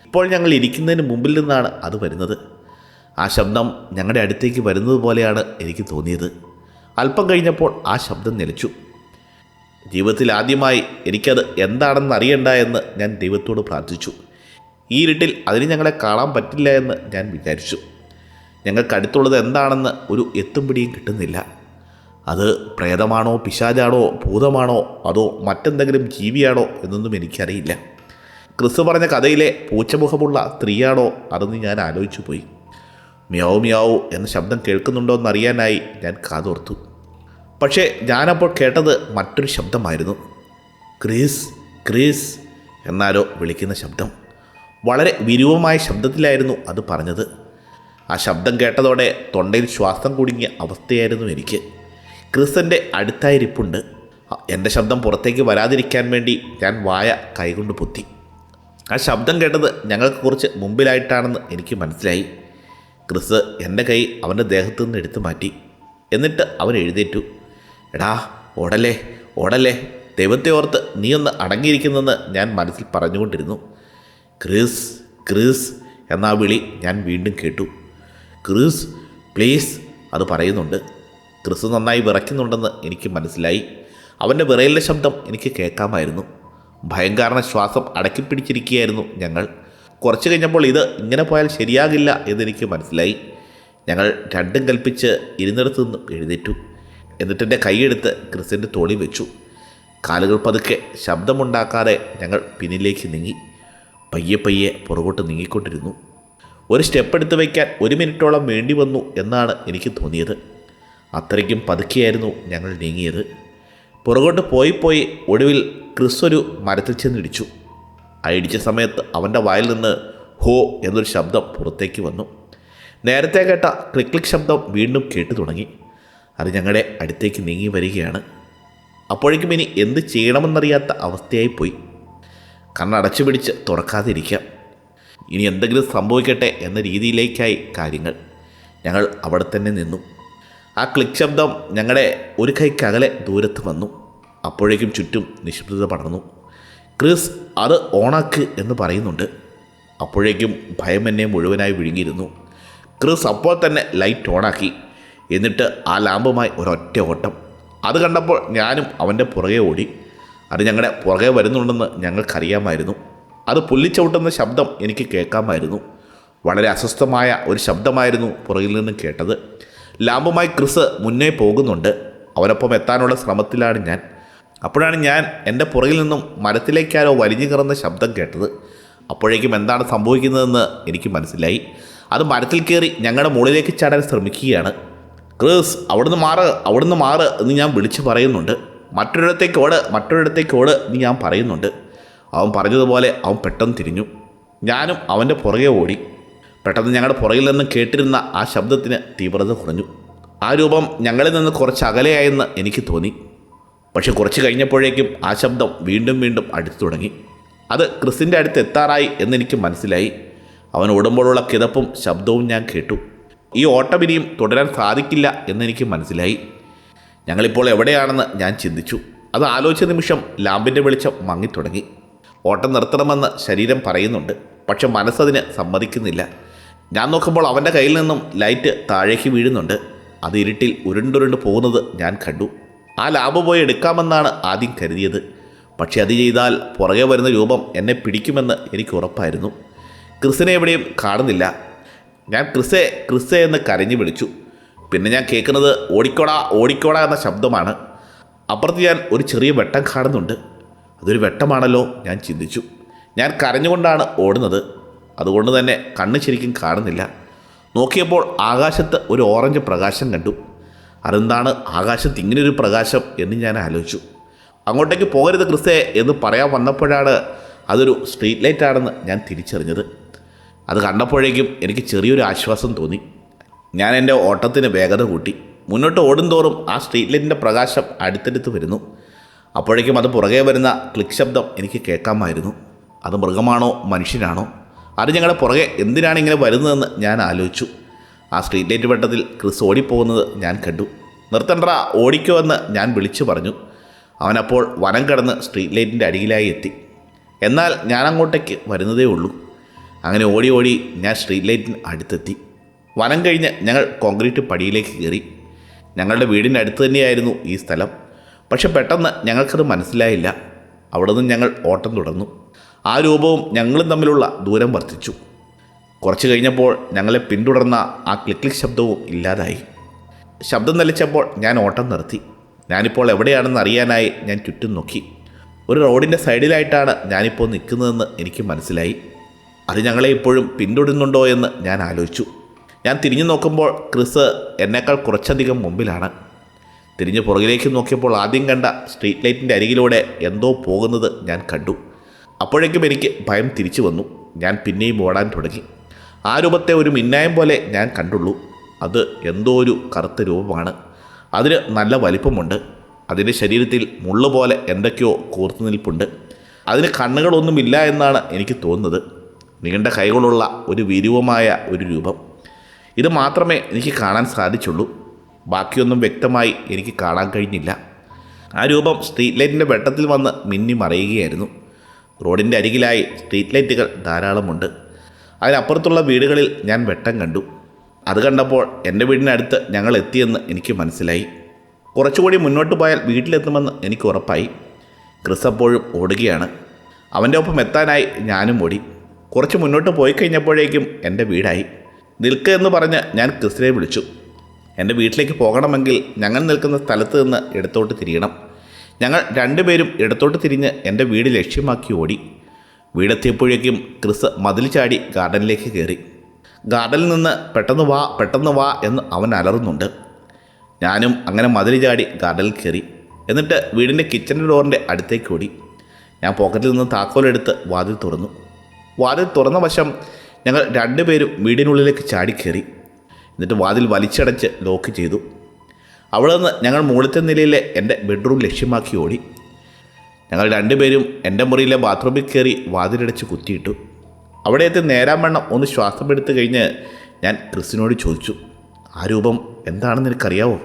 ഇപ്പോൾ ഞങ്ങൾ ഇരിക്കുന്നതിന് മുമ്പിൽ നിന്നാണ് അത് വരുന്നത്. ആ ശബ്ദം ഞങ്ങളുടെ അടുത്തേക്ക് വരുന്നത് പോലെയാണ് എനിക്ക് തോന്നിയത്. അല്പം കഴിഞ്ഞപ്പോൾ ആ ശബ്ദം നിലച്ചു. ജീവിതത്തിൽ ആദ്യമായി എനിക്കത് എന്താണെന്ന് അറിയണ്ട എന്ന് ഞാൻ ദൈവത്തോട് പ്രാർത്ഥിച്ചു. ഈ ഇരുട്ടിൽ അതിന് ഞങ്ങളെ കാണാൻ പറ്റില്ല എന്ന് ഞാൻ വിചാരിച്ചു. ഞങ്ങൾക്കടുത്തുള്ളത് എന്താണെന്ന് ഒരു എത്തും പിടിയും കിട്ടുന്നില്ല. അത് പ്രേതമാണോ, പിശാചാണോ, ഭൂതമാണോ, അതോ മറ്റെന്തെങ്കിലും ജീവിയാണോ എന്നൊന്നും എനിക്കറിയില്ല. ക്രിസ് പറഞ്ഞ കഥയിലെ പൂച്ചമുഖമുള്ള സ്ത്രീയാണോ അതെന്ന് ഞാൻ ആലോചിച്ചു പോയി. മ്യാവു മ്യാവു എന്ന ശബ്ദം കേൾക്കുന്നുണ്ടോ എന്നറിയാനായി ഞാൻ കാതോർത്തു. പക്ഷേ ഞാനപ്പോൾ കേട്ടത് മറ്റൊരു ശബ്ദമായിരുന്നു. ക്രീസ് ക്രീസ് എന്നാരോ വിളിക്കുന്ന ശബ്ദം. വളരെ വിരൂപമായ ശബ്ദത്തിലായിരുന്നു അത് പറഞ്ഞത്. ആ ശബ്ദം കേട്ടതോടെ തൊണ്ടയിൽ ശ്വാസം കുടുങ്ങിയ അവസ്ഥയായിരുന്നു എനിക്ക്. ക്രിസിൻ്റെ അടുത്തായിരിപ്പുണ്ട്. എൻ്റെ ശബ്ദം പുറത്തേക്ക് വരാതിരിക്കാൻ വേണ്ടി ഞാൻ വായ കൈകൊണ്ട് പൊത്തി. ആ ശബ്ദം കേട്ടത് ഞങ്ങൾക്ക് കുറച്ച് മുമ്പിലായിട്ടാണെന്ന് എനിക്ക് മനസ്സിലായി. ക്രിസ് എൻ്റെ കൈ അവൻ്റെ ദേഹത്തു നിന്ന് എടുത്തു മാറ്റി. എന്നിട്ട് അവൻ എഴുന്നേറ്റു. എടാ ഓടല്ലേ ഓടല്ലേ, ദൈവത്തെ ഓർത്ത് നീ ഒന്ന് അടങ്ങിയിരിക്കുന്നെന്ന് ഞാൻ മനസ്സിൽ പറഞ്ഞുകൊണ്ടിരുന്നു. ക്രിസ് ക്രിസ് എന്നാ വിളി ഞാൻ വീണ്ടും കേട്ടു. ക്രിസ് പ്ലീസ് അത് പറയുന്നുണ്ട്. ക്രിസ് നന്നായി വിറയ്ക്കുന്നുണ്ടെന്ന് എനിക്ക് മനസ്സിലായി. അവൻ്റെ വിറയലിൻ്റെ ശബ്ദം എനിക്ക് കേൾക്കാമായിരുന്നു. ഭയങ്കര ശ്വാസം അടക്കിപ്പിടിച്ചിരിക്കുകയായിരുന്നു ഞങ്ങൾ. കുറച്ച് കഴിഞ്ഞപ്പോൾ ഇത് ഇങ്ങനെ പോയാൽ ശരിയാകില്ല എന്നെനിക്ക് മനസ്സിലായി. ഞങ്ങൾ രണ്ടും കൽപ്പിച്ച് ഇരുന്നിടത്തു നിന്നും എഴുന്നേറ്റു. എന്നിട്ടെൻ്റെ കൈയെടുത്ത് ക്രിസിൻ്റെ തോളിൽ വെച്ചു. കാലുകൾ പതുക്കെ ശബ്ദമുണ്ടാക്കാതെ ഞങ്ങൾ പിന്നിലേക്ക് നീങ്ങി. പയ്യെ പയ്യെ പുറകോട്ട് നീങ്ങിക്കൊണ്ടിരുന്നു. ഒരു സ്റ്റെപ്പ് എടുത്ത് വയ്ക്കാൻ 1 മിനിറ്റോളം വേണ്ടി വന്നു എന്നാണ് എനിക്ക് തോന്നിയത്. അത്രയ്ക്കും പതുക്കെയായിരുന്നു ഞങ്ങൾ നീങ്ങിയത്. പുറകോട്ട് പോയി ഒടുവിൽ ക്രിസ് ഒരു മരത്തിൽ ചെന്നിടിച്ചു. ആ ഇടിച്ച സമയത്ത് അവൻ്റെ വായിൽ നിന്ന് ഹോ എന്നൊരു ശബ്ദം പുറത്തേക്ക് വന്നു. നേരത്തെ കേട്ട ക്ലിക്ക് ക്ലിക്ക് ശബ്ദം വീണ്ടും കേട്ടു തുടങ്ങി. അത് ഞങ്ങളുടെ അടുത്തേക്ക് നീങ്ങി വരികയാണ്. അപ്പോഴേക്കും ഇനി എന്ത് ചെയ്യണമെന്നറിയാത്ത അവസ്ഥയായിപ്പോയി. കണ്ണടച്ചു പിടിച്ച് തുറക്കാതെ ഇരിക്കാം. ഇനി എന്തെങ്കിലും സംഭവിക്കട്ടെ എന്ന രീതിയിലേക്കായി കാര്യങ്ങൾ. ഞങ്ങൾ അവിടെ തന്നെ നിന്നു. ആ ക്ലിക്ക് ശബ്ദം ഞങ്ങളുടെ ഒരു കൈക്കകലെ ദൂരത്ത് വന്നു. അപ്പോഴേക്കും ചുറ്റും നിശബ്ദത പടർന്നു. ക്രിസ് അത് ഓണാക്ക് എന്ന് പറയുന്നുണ്ട്. അപ്പോഴേക്കും ഭയം എന്നെ മുഴുവനായി വിഴുങ്ങിയിരുന്നു. ക്രിസ് അപ്പോൾ തന്നെ ലൈറ്റ് ഓണാക്കി. എന്നിട്ട് ആ ലാമ്പുമായി ഒരൊറ്റ ഓട്ടം. അത് കണ്ടപ്പോൾ ഞാനും അവൻ്റെ പുറകെ ഓടി. അത് ഞങ്ങളുടെ പുറകെ വരുന്നുണ്ടെന്ന് ഞങ്ങൾക്കറിയാമായിരുന്നു. അത് പുല്ലിച്ചവിട്ടുന്ന ശബ്ദം എനിക്ക് കേൾക്കാമായിരുന്നു. വളരെ അസ്വസ്ഥമായ ഒരു ശബ്ദമായിരുന്നു പുറകിൽ നിന്നും കേട്ടത്. ലാമ്പുമായി ക്രിസ് മുന്നേ പോകുന്നുണ്ട്. അവനൊപ്പം എത്താനുള്ള ശ്രമത്തിലാണ് ഞാൻ. അപ്പോഴാണ് ഞാൻ എൻ്റെ പുറകിൽ നിന്നും മരത്തിലേക്കാരോ വലിഞ്ഞു കയറുന്ന ശബ്ദം കേട്ടത്. അപ്പോഴേക്കും എന്താണ് സംഭവിക്കുന്നതെന്ന് എനിക്ക് മനസ്സിലായി. അത് മരത്തിൽ കയറി ഞങ്ങളുടെ മുകളിലേക്ക് ചാടാൻ ശ്രമിക്കുകയാണ്. ക്രിസ് അവിടുന്ന് മാറ് എന്ന് ഞാൻ വിളിച്ച് പറയുന്നുണ്ട്. മറ്റൊരിടത്തേക്ക് ഓട് എന്ന് ഞാൻ പറയുന്നുണ്ട്. അവൻ പറഞ്ഞതുപോലെ അവൻ പെട്ടെന്ന് തിരിഞ്ഞു. ഞാനും അവൻ്റെ പുറകെ ഓടി. പെട്ടെന്ന് ഞങ്ങളുടെ പുറകിൽ നിന്ന് കേട്ടിരുന്ന ആ ശബ്ദത്തിന് തീവ്രത കുറഞ്ഞു. ആ രൂപം ഞങ്ങളിൽ നിന്ന് കുറച്ച് അകലെയായെന്ന് എനിക്ക് തോന്നി. പക്ഷെ കുറച്ച് കഴിഞ്ഞപ്പോഴേക്കും ആ ശബ്ദം വീണ്ടും അടുത്തു തുടങ്ങി. അത് ക്രിസിൻ്റെ അടുത്ത് എത്താറായി എന്നെനിക്ക് മനസ്സിലായി. അവൻ ഓടുമ്പോഴുള്ള കിതപ്പും ശബ്ദവും ഞാൻ കേട്ടു. ഈ ഓട്ടം ഇനിയും തുടരാൻ സാധിക്കില്ല എന്നെനിക്ക് മനസ്സിലായി. ഞങ്ങളിപ്പോൾ എവിടെയാണെന്ന് ഞാൻ ചിന്തിച്ചു. അത് ആലോചിച്ച നിമിഷം ലാമ്പിൻ്റെ വെളിച്ചം മങ്ങിത്തുടങ്ങി. ഓട്ടം നിർത്തണമെന്ന് ശരീരം പറയുന്നുണ്ട്, പക്ഷെ മനസ്സതിന് സമ്മതിക്കുന്നില്ല. ഞാൻ നോക്കുമ്പോൾ അവൻ്റെ കയ്യിൽ നിന്നും ലൈറ്റ് താഴേക്ക് വീഴുന്നുണ്ട്. അത് ഇരുട്ടിൽ ഉരുണ്ടുരുണ്ട് പോകുന്നത് ഞാൻ കണ്ടു. ആ ലാമ്പ് പോയി എടുക്കാമെന്നാണ് ആദ്യം കരുതിയത്. പക്ഷെ അത് ചെയ്താൽ പുറകെ വരുന്ന രൂപം എന്നെ പിടിക്കുമെന്ന് എനിക്ക് ഉറപ്പായിരുന്നു. ക്രിസിനെ എവിടെയും കാണുന്നില്ല. ഞാൻ ക്രിസേ ക്രിസേ എന്ന് കരഞ്ഞു വിളിച്ചു. പിന്നെ ഞാൻ കേൾക്കുന്നത് ഓടിക്കോടാ ഓടിക്കോടാ എന്ന ശബ്ദമാണ്. അപ്പുറത്ത് ഞാൻ ഒരു ചെറിയ വെട്ടം കാണുന്നുണ്ട്. അതൊരു വെട്ടമാണല്ലോ, ഞാൻ ചിന്തിച്ചു. ഞാൻ കരഞ്ഞുകൊണ്ടാണ് ഓടുന്നത്, അതുകൊണ്ട് തന്നെ കണ്ണ് ശരിക്കും കാണുന്നില്ല. നോക്കിയപ്പോൾ ആകാശത്ത് ഒരു ഓറഞ്ച് പ്രകാശം കണ്ടു. അതെന്താണ് ആകാശത്ത് ഇങ്ങനെയൊരു പ്രകാശം എന്ന് ഞാൻ ആലോചിച്ചു. അങ്ങോട്ടേക്ക് പോകരുത് ക്രിസേ എന്ന് പറയാൻ വന്നപ്പോഴാണ് അതൊരു സ്ട്രീറ്റ് ലൈറ്റ് ആണെന്ന് ഞാൻ തിരിച്ചറിഞ്ഞത്. അത് കണ്ടപ്പോഴേക്കും എനിക്ക് ചെറിയൊരു ആശ്വാസം തോന്നി. ഞാൻ എൻ്റെ ഓട്ടത്തിന് വേഗത കൂട്ടി. മുന്നോട്ട് ഓടുന്തോറും ആ സ്ട്രീറ്റ് ലൈറ്റിൻ്റെ പ്രകാശം അടുത്തടുത്ത് വരുന്നു. അപ്പോഴേക്കും അത് പുറകെ വരുന്ന ക്ലിക്ക് ശബ്ദം എനിക്ക് കേൾക്കാമായിരുന്നു. അത് മൃഗമാണോ മനുഷ്യനാണോ? അത് ഞങ്ങളുടെ പുറകെ എന്തിനാണ് ഇങ്ങനെ വരുന്നതെന്ന് ഞാൻ ആലോചിച്ചു. ആ സ്ട്രീറ്റ് ലൈറ്റ് വെട്ടത്തിൽ ക്രിസ് ഓടിപ്പോകുന്നത് ഞാൻ കണ്ടു. നിർത്തണ്ട, ഓടിക്കോ എന്ന് ഞാൻ വിളിച്ചു പറഞ്ഞു. അവനപ്പോൾ വനം കടന്ന് സ്ട്രീറ്റ് ലൈറ്റിൻ്റെ അടിയിലായി എത്തി. എന്നാൽ ഞാൻ അങ്ങോട്ടേക്ക് വരുന്നതേ ഉള്ളൂ. അങ്ങനെ ഓടി ഓടി ഞാൻ സ്ട്രീറ്റ് ലൈറ്റിന് അടുത്തെത്തി. വനം കഴിഞ്ഞ് ഞങ്ങൾ കോൺക്രീറ്റ് പടിയിലേക്ക് കയറി. ഞങ്ങളുടെ വീടിൻ്റെ അടുത്ത് തന്നെയായിരുന്നു ഈ സ്ഥലം. പക്ഷെ പെട്ടെന്ന് ഞങ്ങൾക്കത് മനസ്സിലായില്ല. അവിടെ നിന്ന് ഞങ്ങൾ ഓട്ടം തുടർന്നു. ആ രൂപവും ഞങ്ങളും തമ്മിലുള്ള ദൂരം വർദ്ധിച്ചു. കുറച്ച് കഴിഞ്ഞപ്പോൾ ഞങ്ങളെ പിന്തുടർന്ന ആ ക്ലിക്ക് ശബ്ദവും ഇല്ലാതായി. ശബ്ദം നിലച്ചപ്പോൾ ഞാൻ ഓട്ടം നിർത്തി. ഞാനിപ്പോൾ എവിടെയാണെന്ന് അറിയാനായി ഞാൻ ചുറ്റും നോക്കി. ഒരു റോഡിൻ്റെ സൈഡിലായിട്ടാണ് ഞാനിപ്പോൾ നിൽക്കുന്നതെന്ന് എനിക്ക് മനസ്സിലായി. അത് ഞങ്ങളെ ഇപ്പോഴും പിന്തുടരുന്നുണ്ടോ എന്ന് ഞാൻ ആലോചിച്ചു. ഞാൻ തിരിഞ്ഞു നോക്കുമ്പോൾ ക്രിസ് എന്നേക്കാൾ കുറച്ചധികം മുമ്പിലാണ്. തിരിഞ്ഞ് പുറകിലേക്ക് നോക്കിയപ്പോൾ ആദ്യം കണ്ട സ്ട്രീറ്റ് ലൈറ്റിൻ്റെ അരികിലൂടെ എന്തോ പോകുന്നത് ഞാൻ കണ്ടു. അപ്പോഴേക്കും എനിക്ക് ഭയം തിരിച്ചു വന്നു. ഞാൻ പിന്നെയും ഓടാൻ തുടങ്ങി. ആ രൂപത്തെ ഒരു മിന്നായം പോലെ ഞാൻ കണ്ടുള്ളൂ. അത് എന്തോ ഒരു കറുത്ത രൂപമാണ്. അതിന് നല്ല വലിപ്പമുണ്ട്. അതിൻ്റെ ശരീരത്തിൽ മുള്ളുപോലെ എന്തൊക്കെയോ കൂർത്തു നിൽപ്പുണ്ട്. അതിന് കണ്ണുകളൊന്നുമില്ല എന്നാണ് എനിക്ക് തോന്നുന്നത്. നീണ്ട കൈകളുള്ള ഒരു വിരൂപമായ ഒരു രൂപം. ഇത് മാത്രമേ എനിക്ക് കാണാൻ സാധിച്ചുള്ളൂ. ബാക്കിയൊന്നും വ്യക്തമായി എനിക്ക് കാണാൻ കഴിഞ്ഞില്ല. ആ രൂപം സ്ട്രീറ്റ് ലൈറ്റിൻ്റെ വെട്ടത്തിൽ വന്ന് മിന്നി മറയുകയായിരുന്നു. റോഡിൻ്റെ അരികിലായി സ്ട്രീറ്റ് ലൈറ്റുകൾ ധാരാളമുണ്ട്. അതിനപ്പുറത്തുള്ള വീടുകളിൽ ഞാൻ വെട്ടം കണ്ടു. അത് കണ്ടപ്പോൾ എൻ്റെ വീടിനടുത്ത് ഞങ്ങൾ എത്തിയെന്ന് എനിക്ക് മനസ്സിലായി. കുറച്ചുകൂടി മുന്നോട്ട് പോയാൽ വീട്ടിലെത്തുമെന്ന് എനിക്ക് ഉറപ്പായി. ക്രിസ് അപ്പോഴും ഓടുകയാണ്. അവൻ്റെ ഒപ്പം എത്താനായി ഞാനും ഓടി. കുറച്ച് മുന്നോട്ട് പോയി കഴിഞ്ഞപ്പോഴേക്കും എൻ്റെ വീടായി. നിൽക്കുക എന്ന് പറഞ്ഞ് ഞാൻ ക്രിസിനെ വിളിച്ചു. എൻ്റെ വീട്ടിലേക്ക് പോകണമെങ്കിൽ ഞങ്ങൾ നിൽക്കുന്ന സ്ഥലത്ത് നിന്ന് ഇടത്തോട്ട് തിരിയണം. ഞങ്ങൾ രണ്ടുപേരും ഇടത്തോട്ട് തിരിഞ്ഞ് എൻ്റെ വീട് ലക്ഷ്യമാക്കി ഓടി. വീടെത്തിയപ്പോഴേക്കും ക്രിസ് മതിൽ ചാടി ഗാർഡനിലേക്ക് കയറി. ഗാർഡനിൽ നിന്ന് പെട്ടെന്ന് വാ എന്ന് അവൻ അലറുന്നുണ്ട്. ഞാനും അങ്ങനെ മതിൽ ചാടി ഗാർഡനിൽ കയറി. എന്നിട്ട് വീടിൻ്റെ കിച്ചൺ ഡോറിൻ്റെ അടുത്തേക്ക് ഓടി. ഞാൻ പോക്കറ്റിൽ നിന്ന് താക്കോലെടുത്ത് വാതിൽ തുറന്നു. വാതിൽ തുറന്ന വശം ഞങ്ങൾ രണ്ടുപേരും വീടിനുള്ളിലേക്ക് ചാടിക്കയറി. എന്നിട്ട് വാതിൽ വലിച്ചടച്ച് ലോക്ക് ചെയ്തു. അവിടെ നിന്ന് ഞങ്ങൾ മുകളിലത്തെ നിലയിലെ എൻ്റെ ബെഡ്റൂം ലക്ഷ്യമാക്കി ഓടി. ഞങ്ങൾ രണ്ടുപേരും എൻ്റെ മുറിയിലെ ബാത്റൂമിൽ കയറി വാതിലടച്ച് കുത്തിയിട്ടു. അവിടെ എത്തി നേരാൻ വണ്ണം ഒന്ന് ശ്വാസം എടുത്തു കഴിഞ്ഞ് ഞാൻ ക്രിസിനോട് ചോദിച്ചു, ആ രൂപം എന്താണെന്ന് എനിക്കറിയാവോ?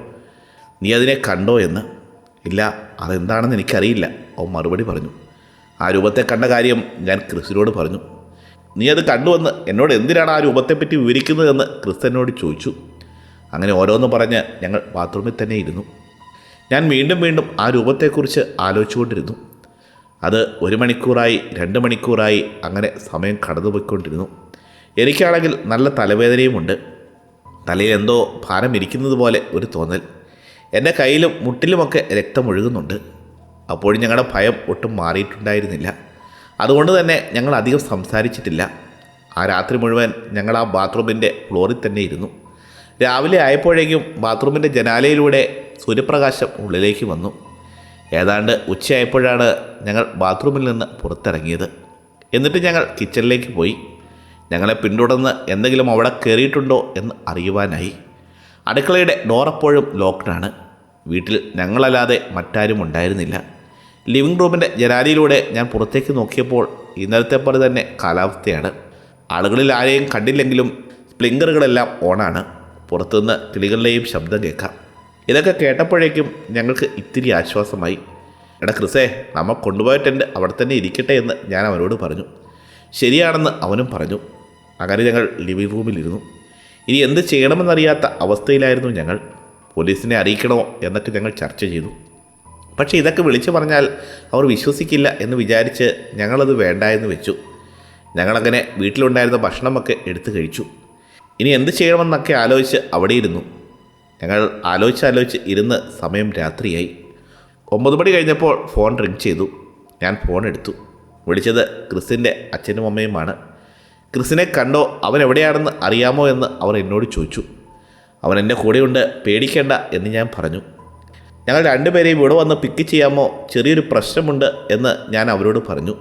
നീ അതിനെ കണ്ടോ എന്ന്. ഇല്ല, അതെന്താണെന്ന് എനിക്കറിയില്ല, അവൻ മറുപടി പറഞ്ഞു. ആ രൂപത്തെ കണ്ട കാര്യം ഞാൻ ക്രിസിനോട് പറഞ്ഞു. നീ അത് കണ്ടുവന്ന് എന്നോട് എന്തിനാണ് ആ രൂപത്തെപ്പറ്റി വിവരിക്കുന്നതെന്ന് ക്രിസ് എന്നോട് ചോദിച്ചു. അങ്ങനെ ഓരോന്ന് പറഞ്ഞ് ഞങ്ങൾ ബാത്റൂമിൽ തന്നെ ഇരുന്നു. ഞാൻ വീണ്ടും ആ രൂപത്തെക്കുറിച്ച് ആലോചിച്ചുകൊണ്ടിരുന്നു. അത് 1 മണിക്കൂറായി, 2 മണിക്കൂറായി, അങ്ങനെ സമയം കടന്നുപോയിക്കൊണ്ടിരുന്നു. എനിക്കാണെങ്കിൽ നല്ല തലവേദനയുമുണ്ട്. തലയിൽ എന്തോ ഭാരം ഇരിക്കുന്നത് പോലെ ഒരു തോന്നൽ. എൻ്റെ കയ്യിലും മുട്ടിലുമൊക്കെ രക്തമൊഴുകുന്നുണ്ട്. അപ്പോഴും ഞങ്ങളുടെ ഭയം ഒട്ടും മാറിയിട്ടുണ്ടായിരുന്നില്ല. അതുകൊണ്ട് തന്നെ ഞങ്ങൾ അധികം സംസാരിച്ചിട്ടില്ല. ആ രാത്രി മുഴുവൻ ഞങ്ങൾ ആ ബാത്റൂമിൻ്റെ ഫ്ലോറിൽ തന്നെ ഇരുന്നു. രാവിലെ ആയപ്പോഴേക്കും ബാത്റൂമിൻ്റെ ജനാലയിലൂടെ സൂര്യപ്രകാശം ഉള്ളിലേക്ക് വന്നു. ഏതാണ്ട് ഉച്ചയായപ്പോഴാണ് ഞങ്ങൾ ബാത്റൂമിൽ നിന്ന് പുറത്തിറങ്ങിയത്. എന്നിട്ട് ഞങ്ങൾ കിച്ചണിലേക്ക് പോയി. ഞങ്ങളെ പിന്തുടർന്ന് എന്തെങ്കിലും അവിടെ കയറിയിട്ടുണ്ടോ എന്ന് അറിയുവാനായി. അടുക്കളയുടെ ഡോർ അപ്പോഴും ലോക്ക്ഡാണ്. വീട്ടിൽ ഞങ്ങളല്ലാതെ മറ്റാരും ഉണ്ടായിരുന്നില്ല. ലിവിംഗ് റൂമിൻ്റെ ജനാലയിലൂടെ ഞാൻ പുറത്തേക്ക് നോക്കിയപ്പോൾ ഇന്നലത്തെ പോലെ തന്നെ കാലാവസ്ഥയാണ്. ആളുകളിൽ ആരെയും കണ്ടില്ലെങ്കിലും സ്പ്ലിങ്കറുകളെല്ലാം ഓണാണ്. പുറത്തുനിന്ന് കിളികളുടെയും ശബ്ദം കേൾക്കാം. ഇതൊക്കെ കേട്ടപ്പോഴേക്കും ഞങ്ങൾക്ക് ഇത്തിരി ആശ്വാസമായി. എടാ ക്രിസേ, നമ്മ കൊണ്ടുപോയ ടെൻ്റ് അവിടെ തന്നെ ഇരിക്കട്ടെ എന്ന് ഞാൻ അവനോട് പറഞ്ഞു. ശരിയാണെന്ന് അവനും പറഞ്ഞു. അങ്ങനെ ഞങ്ങൾ ലിവിംഗ് റൂമിലിരുന്നു. ഇനി എന്ത് ചെയ്യണമെന്നറിയാത്ത അവസ്ഥയിലായിരുന്നു ഞങ്ങൾ. പോലീസിനെ അറിയിക്കണോ എന്നൊക്കെ ഞങ്ങൾ ചർച്ച ചെയ്തു. പക്ഷേ ഇതൊക്കെ വിളിച്ചു പറഞ്ഞാൽ അവർ വിശ്വസിക്കില്ല എന്ന് വിചാരിച്ച് ഞങ്ങളത് വേണ്ട എന്ന് വെച്ചു. ഞങ്ങളങ്ങനെ വീട്ടിലുണ്ടായിരുന്ന ഭക്ഷണമൊക്കെ എടുത്തു കഴിച്ചു. ഇനി എന്ത് ചെയ്യണമെന്നൊക്കെ ആലോചിച്ച് അവിടെ ഇരുന്നു. ഞങ്ങൾ ആലോചിച്ച് ഇരുന്ന് സമയം രാത്രിയായി. 9 മണി കഴിഞ്ഞപ്പോൾ ഫോൺ റിങ് ചെയ്തു. ഞാൻ ഫോൺ എടുത്തു. വിളിച്ചത് ക്രിസിൻ്റെ അച്ഛനും അമ്മയുമാണ്. ക്രിസിനെ കണ്ടോ, അവൻ എവിടെയാണെന്ന് അറിയാമോ എന്ന് അവർ എന്നോട് ചോദിച്ചു. അവൻ എൻ്റെ കൂടെയുണ്ട്, പേടിക്കേണ്ട എന്ന് ഞാൻ പറഞ്ഞു. ഞങ്ങൾ രണ്ടുപേരെയും ഇവിടെ വന്ന് പിക്ക് ചെയ്യാമോ, ചെറിയൊരു പ്രശ്നമുണ്ട് എന്ന് ഞാൻ അവരോട് പറഞ്ഞു.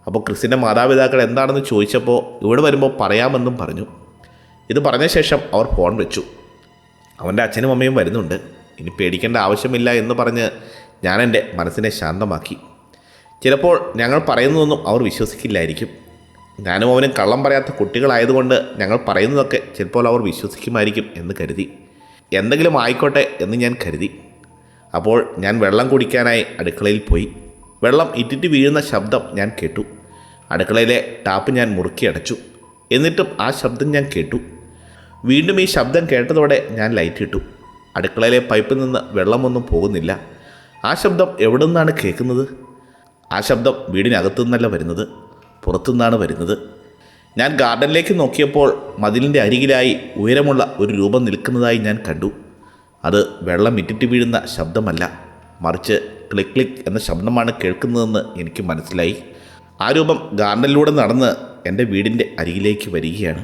അപ്പോൾ ക്രിസിൻ്റെ മാതാപിതാക്കൾ എന്താണെന്ന് ചോദിച്ചപ്പോൾ ഇവിടെ വരുമ്പോൾ പറയാമെന്നും പറഞ്ഞു. ഇത് പറഞ്ഞ ശേഷം അവർ ഫോൺ വെച്ചു. അവൻ്റെ അച്ഛനും അമ്മയും വരുന്നുണ്ട്, ഇനി പേടിക്കേണ്ട ആവശ്യമില്ല എന്ന് പറഞ്ഞ് ഞാൻ എൻ്റെ മനസ്സിനെ ശാന്തമാക്കി. ചിലപ്പോൾ ഞങ്ങൾ പറയുന്നതൊന്നും അവർ വിശ്വസിക്കില്ലായിരിക്കും. ഞാനും അവനും കള്ളം പറയാത്ത കുട്ടികളായതുകൊണ്ട് ഞങ്ങൾ പറയുന്നതൊക്കെ ചിലപ്പോൾ അവർ വിശ്വസിക്കുമായിരിക്കും എന്ന് കരുതി. എന്തെങ്കിലും ആയിക്കോട്ടെ എന്ന് ഞാൻ കരുതി. അപ്പോൾ ഞാൻ വെള്ളം കുടിക്കാനായി അടുക്കളയിൽ പോയി. വെള്ളം ഇറ്റിറ്റ് വീഴുന്ന ശബ്ദം ഞാൻ കേട്ടു. അടുക്കളയിലെ ടാപ്പ് ഞാൻ മുറുക്കി അടച്ചു. എന്നിട്ടും ആ ശബ്ദം ഞാൻ കേട്ടു. വീണ്ടും ഈ ശബ്ദം കേട്ടതോടെ ഞാൻ ലൈറ്റ് ഇട്ടു. അടുക്കളയിലെ പൈപ്പിൽ നിന്ന് വെള്ളമൊന്നും പോകുന്നില്ല. ആ ശബ്ദം എവിടെ നിന്നാണ് കേൾക്കുന്നത്? ആ ശബ്ദം വീടിനകത്തു നിന്നല്ല വരുന്നത്, പുറത്തുനിന്നാണ് വരുന്നത്. ഞാൻ ഗാർഡനിലേക്ക് നോക്കിയപ്പോൾ മതിലിൻ്റെ അരികിലായി ഉയരമുള്ള ഒരു രൂപം നിൽക്കുന്നതായി ഞാൻ കണ്ടു. അത് വെള്ളം ഇറ്റിറ്റ് വീഴുന്ന ശബ്ദമല്ല, മറിച്ച് ക്ലിക്ക് ക്ലിക്ക് എന്ന ശബ്ദമാണ് കേൾക്കുന്നതെന്ന് എനിക്ക് മനസ്സിലായി. ആ രൂപം ഗാർഡനിലൂടെ നടന്ന് എൻ്റെ വീടിൻ്റെ അരികിലേക്ക് വരികയാണ്.